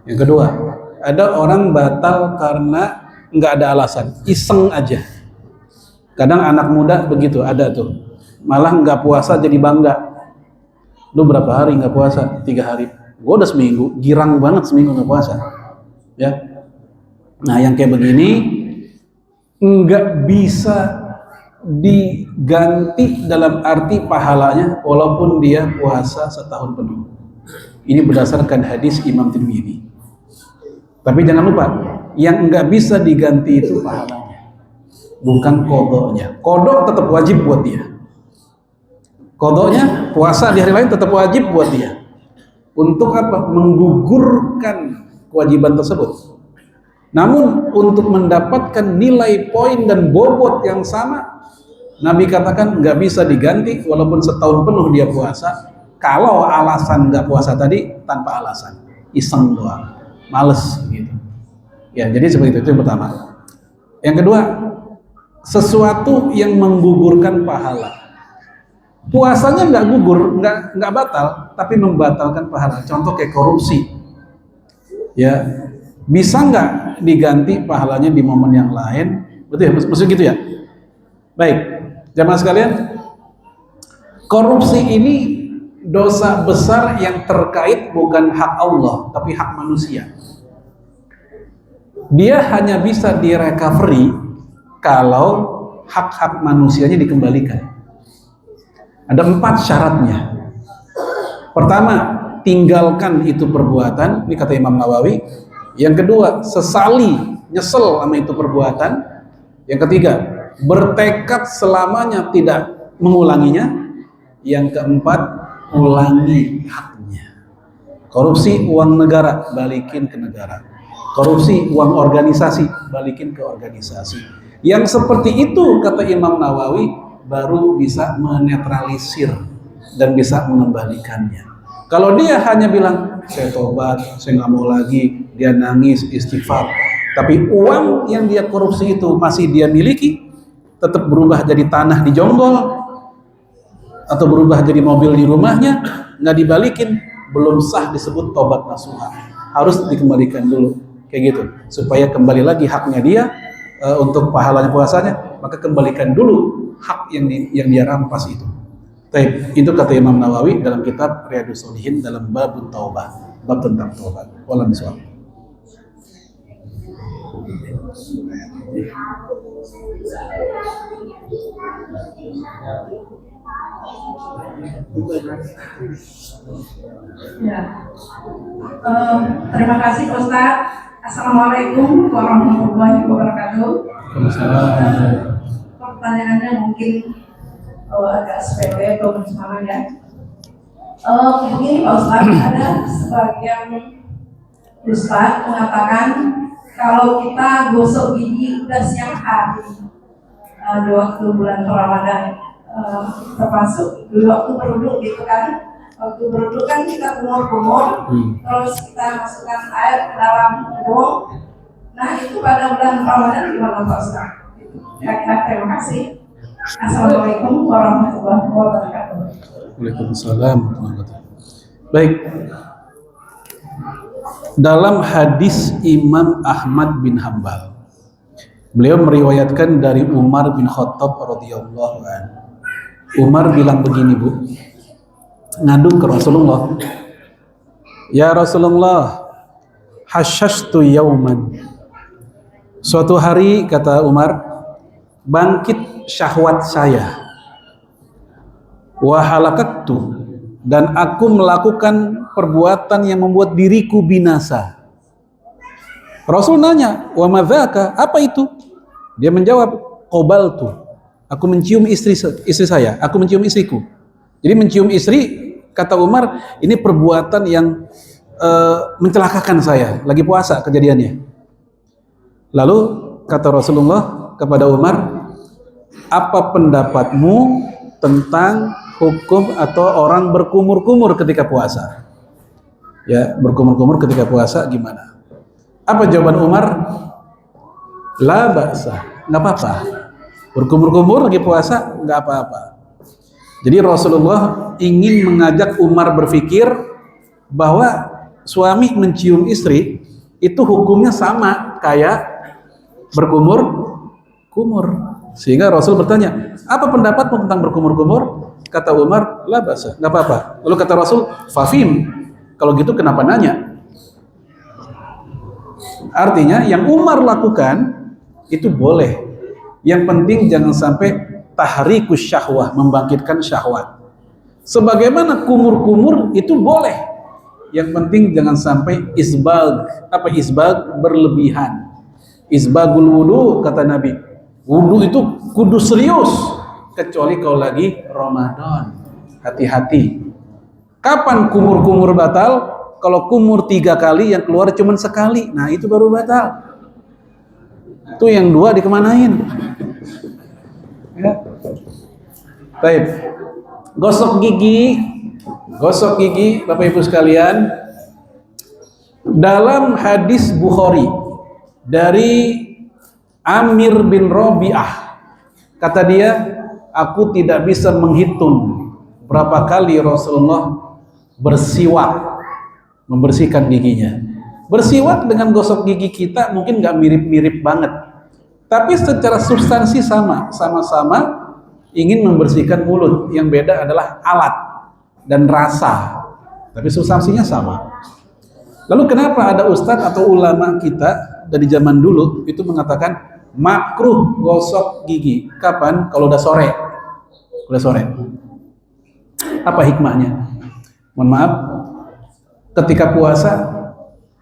Yang kedua, ada orang batal karena nggak ada alasan, iseng aja. Kadang anak muda begitu, ada tuh. Malah nggak puasa jadi bangga. Lu berapa hari nggak puasa? 3 hari. Gua udah seminggu, girang banget seminggu nggak puasa. Ya. Nah, yang kayak begini nggak bisa diganti dalam arti pahalanya walaupun dia puasa setahun penuh. Ini berdasarkan hadis Imam Tirmidzi. Tapi jangan lupa, yang nggak bisa diganti itu pahalanya, bukan qadha-nya. Qadha tetap wajib buat dia. Qadha-nya puasa di hari lain tetap wajib buat dia. Untuk apa? Menggugurkan kewajiban tersebut. Namun untuk mendapatkan nilai poin dan bobot yang sama, Nabi katakan nggak bisa diganti walaupun setahun penuh dia puasa. Kalau alasan nggak puasa tadi tanpa alasan, iseng doang, males gitu. Ya, jadi seperti itu yang pertama. Yang kedua, sesuatu yang menggugurkan pahala. Puasanya nggak gugur, nggak batal, tapi membatalkan pahala. Contoh kayak korupsi. Ya, bisa nggak diganti pahalanya di momen yang lain? Betul ya, maksud gitu ya. Baik. Jamaah sekalian, korupsi ini dosa besar yang terkait bukan hak Allah, tapi hak manusia. Dia hanya bisa direcovery kalau hak-hak manusianya dikembalikan. Ada 4 syaratnya. Pertama, tinggalkan itu perbuatan, ini kata Imam Nawawi. Yang kedua, sesali, nyesel sama itu perbuatan. Yang ketiga, bertekad selamanya tidak mengulanginya. Yang keempat, ulangi haknya. Korupsi uang negara, balikin ke negara. Korupsi uang organisasi, balikin ke organisasi. Yang seperti itu, kata Imam Nawawi, baru bisa menetralisir dan bisa mengembalikannya. Kalau dia hanya bilang, saya tobat, saya nggak mau lagi, dia nangis, istighfar, tapi uang yang dia korupsi itu masih dia miliki, tetap berubah jadi tanah di jonggol atau berubah jadi mobil di rumahnya, nggak dibalikin, belum sah disebut tobat nasuha. Harus dikembalikan dulu, kayak gitu, supaya kembali lagi haknya dia untuk pahalanya puasanya, maka kembalikan dulu hak yang dia rampas itu. Itu kata Imam Nawawi dalam kitab Riyadhus Shalihin dalam bab taubah, bab tentang taubat. Wallahu a'lam. Ya. Terima kasih Ustaz. Assalamualaikum warahmatullahi wabarakatuh. Pertanyaannya mungkin agak sepele atau bagaimana ya. Begini Pak Ustaz, ada sebagian Ustaz mengatakan kalau kita gosok gigi udah siang hari di waktu bulan Ramadan, termasuk di waktu berwudu gitu kan. Waktu berwudu kan kita kumur-kumur, terus kita masukkan air ke dalam hidung. Nah itu pada bulan Ramadan gimana Pak Ustaz? Terima kasih. Assalamualaikum warahmatullahi wabarakatuh. Waalaikumsalam warahmatullahi wabarakatuh. Baik. Dalam hadis Imam Ahmad bin Hanbal, beliau meriwayatkan dari Umar bin Khattab radhiyallahu anhu. Umar bilang begini, Bu, ngadu ke Rasulullah, ya Rasulullah, hasyashtu yauman. Suatu hari, kata Umar, bangkit syahwat saya, wa halakaktu, dan aku melakukan perbuatan yang membuat diriku binasa. Rasul nanya, wa madzaka, apa itu? Dia menjawab, qabaltu, aku mencium istri saya, aku mencium istriku. Jadi mencium istri, kata Umar, ini perbuatan yang mencelakakan saya. Lagi puasa kejadiannya. Lalu kata Rasulullah kepada Umar, apa pendapatmu tentang hukum atau orang berkumur-kumur ketika puasa? Ya, berkumur-kumur ketika puasa gimana? Apa jawaban Umar? La ba'sa, nggak apa-apa. Berkumur-kumur lagi puasa nggak apa-apa. Jadi Rasulullah ingin mengajak Umar berpikir bahwa suami mencium istri itu hukumnya sama kayak berkumur-kumur. Sehingga Rasul bertanya, apa pendapatmu tentang berkumur-kumur? Kata Umar, la ba'sa, nggak apa-apa. Lalu kata Rasul, fafim, kalau gitu kenapa nanya? Artinya yang Umar lakukan itu boleh. Yang penting jangan sampai tahrikus syahwah, membangkitkan syahwat. Sebagaimana kumur-kumur itu boleh. Yang penting jangan sampai isbag. Apa isbag? Berlebihan. Isbagul wudu, kata Nabi. Wudu itu kudu serius. Kecuali kalau lagi Ramadan. Hati-hati. Kapan kumur-kumur batal? Kalau kumur 3 kali, yang keluar cuma sekali. Nah itu baru batal. Itu yang 2 dikemanain? Ya. Baik. Gosok gigi, Bapak Ibu sekalian. Dalam hadis Bukhari dari Amir bin Rabi'ah, kata dia, aku tidak bisa menghitung berapa kali Rasulullah bersiwak, membersihkan giginya. Bersiwak dengan gosok gigi kita mungkin nggak mirip-mirip banget, tapi secara substansi sama-sama ingin membersihkan mulut. Yang beda adalah alat dan rasa, tapi substansinya sama. Lalu kenapa ada ustadz atau ulama kita dari zaman dulu itu mengatakan makruh gosok gigi? Kapan? Kalau udah sore. Udah sore. Apa hikmahnya? Mohon maaf, ketika puasa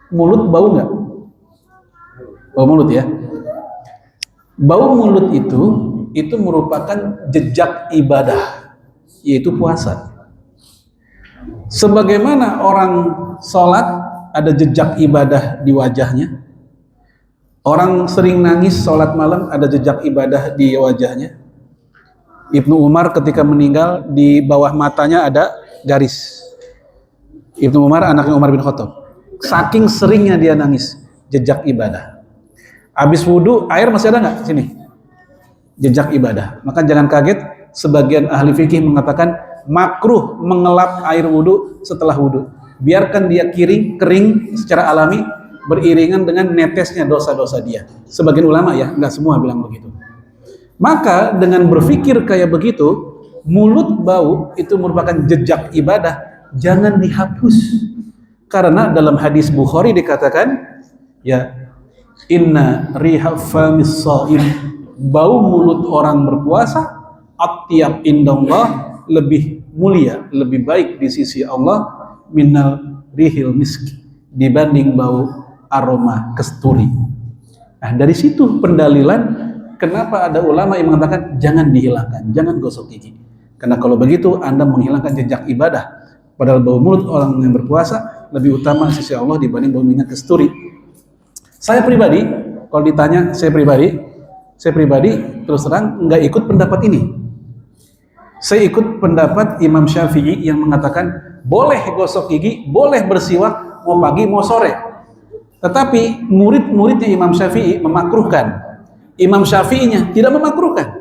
mulut bau nggak? Bau mulut ya. Bau mulut itu merupakan jejak ibadah, yaitu puasa. Sebagaimana orang sholat ada jejak ibadah di wajahnya, orang sering nangis sholat malam ada jejak ibadah di wajahnya. Ibnu Umar ketika meninggal di bawah matanya ada garis. Ibnu Umar anaknya Umar bin Khattab. Saking seringnya dia nangis, jejak ibadah. Habis wudhu, air masih ada nggak sini? Jejak ibadah. Maka jangan kaget, sebagian ahli fikih mengatakan makruh mengelap air wudhu setelah wudhu. Biarkan dia kering secara alami, beriringan dengan netesnya dosa-dosa dia. Sebagian ulama ya, nggak semua bilang begitu. Maka dengan berpikir kayak begitu, mulut bau itu merupakan jejak ibadah, jangan dihapus. Karena dalam hadis Bukhari dikatakan, ya, inna riha famis shaim, bau mulut orang berpuasa atyab indallah, lebih mulia, lebih baik di sisi Allah minal rihil misk, dibanding bau aroma kesturi. Nah, dari situ pendalilan kenapa ada ulama yang mengatakan jangan dihilangkan, jangan gosok gigi. Karena kalau begitu Anda menghilangkan jejak ibadah. Padahal bau mulut orang yang berpuasa lebih utama di sisi Allah dibanding bau minyak kesturi. Saya pribadi, kalau ditanya saya pribadi terus terang nggak ikut pendapat ini. Saya ikut pendapat Imam Syafi'i yang mengatakan boleh gosok gigi, boleh bersiwak mau pagi mau sore. Tetapi murid-muridnya Imam Syafi'i memakruhkan. Imam Syafi'inya tidak memakruhkan.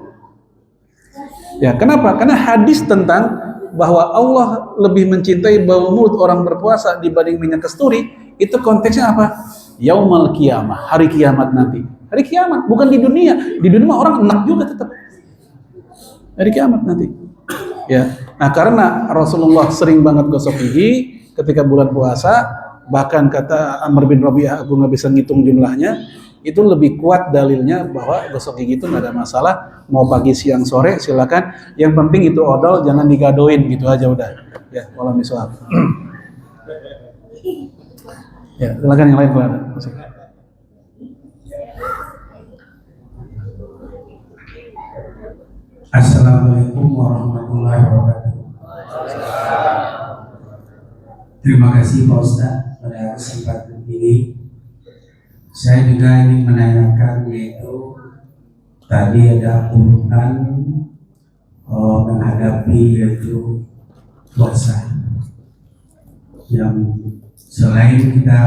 Ya, kenapa? Karena hadis tentang bahwa Allah lebih mencintai bau mulut orang berpuasa dibanding minyak kesturi, itu konteksnya apa? Yaumal qiyamah, hari kiamat nanti. Hari kiamat, bukan di dunia. Di dunia orang enak juga tetap. Hari kiamat nanti. Ya. Nah, karena Rasulullah sering banget gosok gigi ketika bulan puasa, bahkan kata Amr bin Rabi'ah, aku nggak bisa ngitung jumlahnya, itu lebih kuat dalilnya bahwa gosok gigi itu nggak ada masalah, mau pagi siang sore silakan, yang penting itu odol jangan digadoin, gitu aja udah. Ya, walau misal. Ya, silakan yang lain kalau ada. Assalamualaikum warahmatullahi wabarakatuh. Terima kasih Pak Ustadz pada kesempatan ini. Saya juga ingin menanyakan, yaitu tadi ada urutan menghadapi yaitu puasa yang selain kita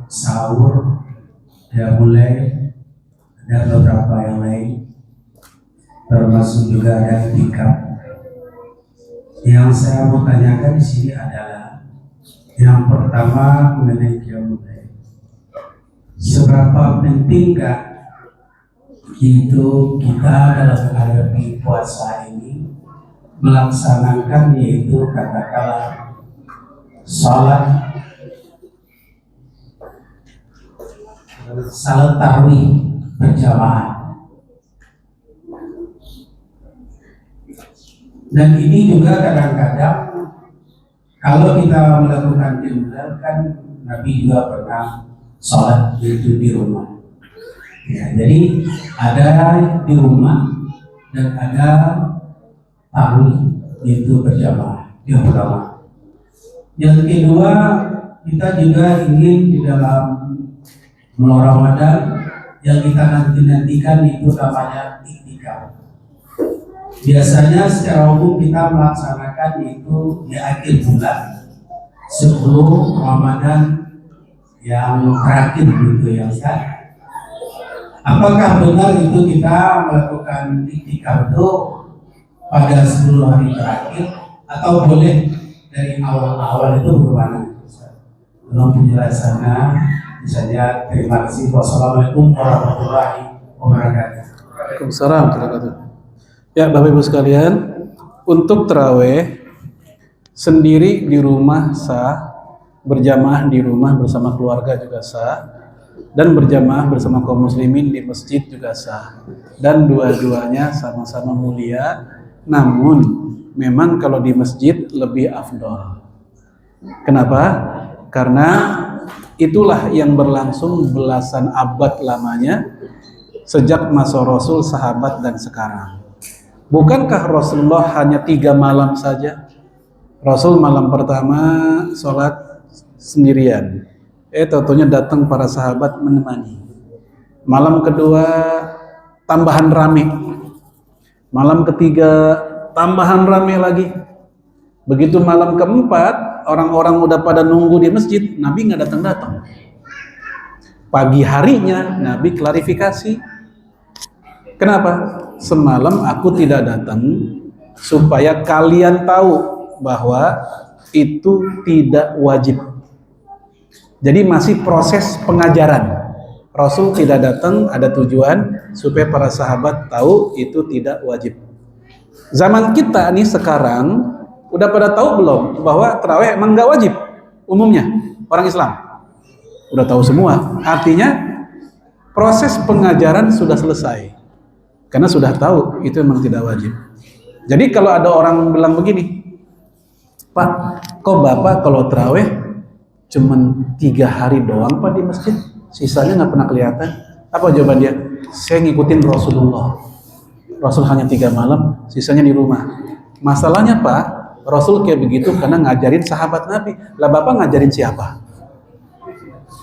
sahur ya mulai ada beberapa yang lain, termasuk juga ada iktikaf. Yang saya mau tanyakan di sini adalah yang pertama mengenai qiyamul lail. Seberapa pentingkah itu kita dalam menghadapi puasa ini melaksanakan yaitu katakanlah salat tarawih berjamaah. Dan ini juga kadang-kadang kalau kita melakukan qiyamul kan Nabi juga pernah salat itu di rumah. Ya, jadi ada di rumah dan ada tarawih itu berjamaah yang pertama. Yang kedua, kita juga ingin di dalam bulan Ramadan yang kita nantikan itu namanya iktikaf. Biasanya secara umum kita melaksanakan itu di akhir bulan sebelum Ramadan yang terakhir gitu ya Ustaz. Apakah benar itu kita melakukan iktikaf itu pada 10 hari terakhir atau boleh dari awal-awal itu bagaimana? Tolong penjelasannya. Misalnya, terima kasih. Wassalamualaikum warahmatullahi wabarakatuh. Waalaikumsalam warahmatullahi wabarakatuh. Ya Bapak Ibu sekalian, untuk taraweh sendiri di rumah sah, berjamaah di rumah bersama keluarga juga sah, dan berjamaah bersama kaum muslimin di masjid juga sah, dan dua-duanya sama-sama mulia. Namun memang kalau di masjid lebih afdol. Kenapa? Karena itulah yang berlangsung belasan abad lamanya sejak masa Rasul, sahabat, dan sekarang. Bukankah Rasulullah hanya 3 malam saja? Rasul malam pertama sholat sendirian, tentunya datang para sahabat menemani. Malam kedua tambahan rame, malam ketiga tambahan rame lagi. Begitu malam keempat orang-orang udah pada nunggu di masjid, Nabi nggak datang-datang. Pagi harinya Nabi klarifikasi, kenapa? Semalam aku tidak datang supaya kalian tahu bahwa itu tidak wajib. Jadi masih proses pengajaran. Rasul tidak datang ada tujuan supaya para sahabat tahu itu tidak wajib. Zaman kita nih sekarang udah pada tahu belum bahwa tarawih emang nggak wajib umumnya orang Islam? Udah tahu semua. Artinya proses pengajaran sudah selesai. Karena sudah tahu itu memang tidak wajib. Jadi kalau ada orang bilang begini, Pak, kok Bapak kalau tarawih cuman 3 hari doang Pak di masjid, sisanya nggak pernah kelihatan? Apa jawaban dia? Saya ngikutin Rasulullah. Rasul hanya 3 malam, sisanya di rumah. Masalahnya Pak, Rasul kayak begitu karena ngajarin sahabat Nabi. Lah Bapak ngajarin siapa?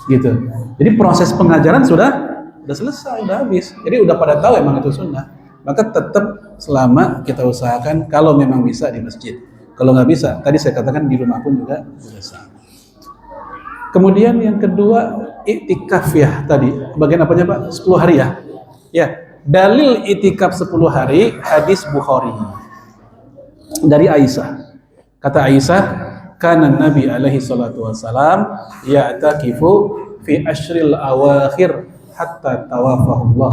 Gitu. Jadi proses pengajaran sudah selesai, udah habis. Jadi udah pada tahu emang itu sunnah. Maka tetap selama kita usahakan kalau memang bisa di masjid. Kalau nggak bisa, tadi saya katakan di rumah pun juga sah. Kemudian yang kedua, iktikaf ya tadi. Bagian apanya Pak? 10 hari ya? Ya, dalil iktikaf 10 hari hadis Bukhari. Dari Aisyah. Kata Aisyah, kana Nabi alaihi salatu wassalam ya'takifu fi ashril awakhir hatta tawafahullah.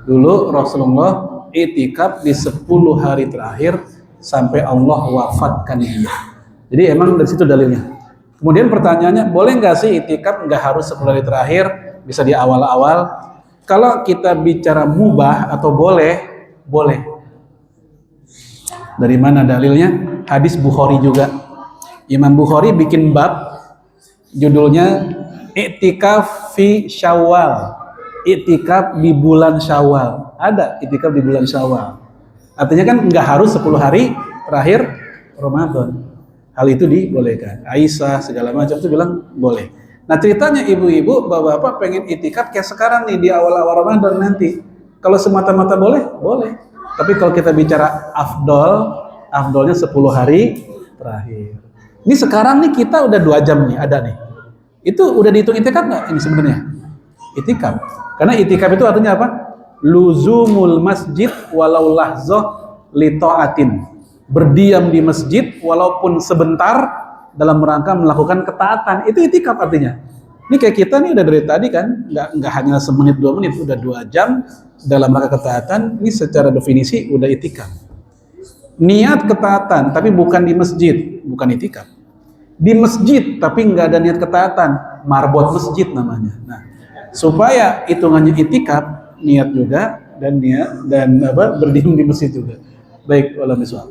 Dulu Rasulullah itikaf di 10 hari terakhir sampai Allah wafatkan dia. Jadi emang dari situ dalilnya. Kemudian pertanyaannya, boleh nggak sih itikaf nggak harus 10 hari terakhir, bisa di awal-awal? Kalau kita bicara mubah atau boleh, boleh. Dari mana dalilnya? Hadis Bukhari juga. Imam Bukhari bikin bab, judulnya Iktikaf fi Syawal. Iktikaf di bulan Syawal. Ada iktikaf di bulan Syawal. Artinya kan nggak harus 10 hari terakhir Ramadan. hal itu dibolehkan. Aisyah segala macam itu bilang boleh. Nah ceritanya ibu-ibu, bapak-bapak pengen itikaf kayak sekarang nih di awal-awal Ramadan nanti. Kalau semata-mata boleh, boleh. Tapi kalau kita bicara afdolnya 10 hari terakhir. Ini sekarang nih kita udah 2 jam nih ada nih. Itu udah dihitung itikaf nggak ini sebenarnya? Itikaf. Karena itikaf itu artinya apa? Luzumul masjid walau lahzah li ta'atin. Berdiam di masjid walaupun sebentar dalam rangka melakukan ketaatan. Itu itikaf artinya. Ini kayak kita nih udah dari tadi kan, nggak hanya semenit 2 menit, udah 2 jam dalam rangka ketaatan. Ini secara definisi udah itikaf. Niat ketaatan tapi bukan di masjid, bukan itikaf. Di masjid tapi nggak ada niat ketaatan, marbot masjid namanya. Nah, supaya hitungannya itikaf, niat juga dan niat dan berdiam di masjid juga. Baik, wala miswak.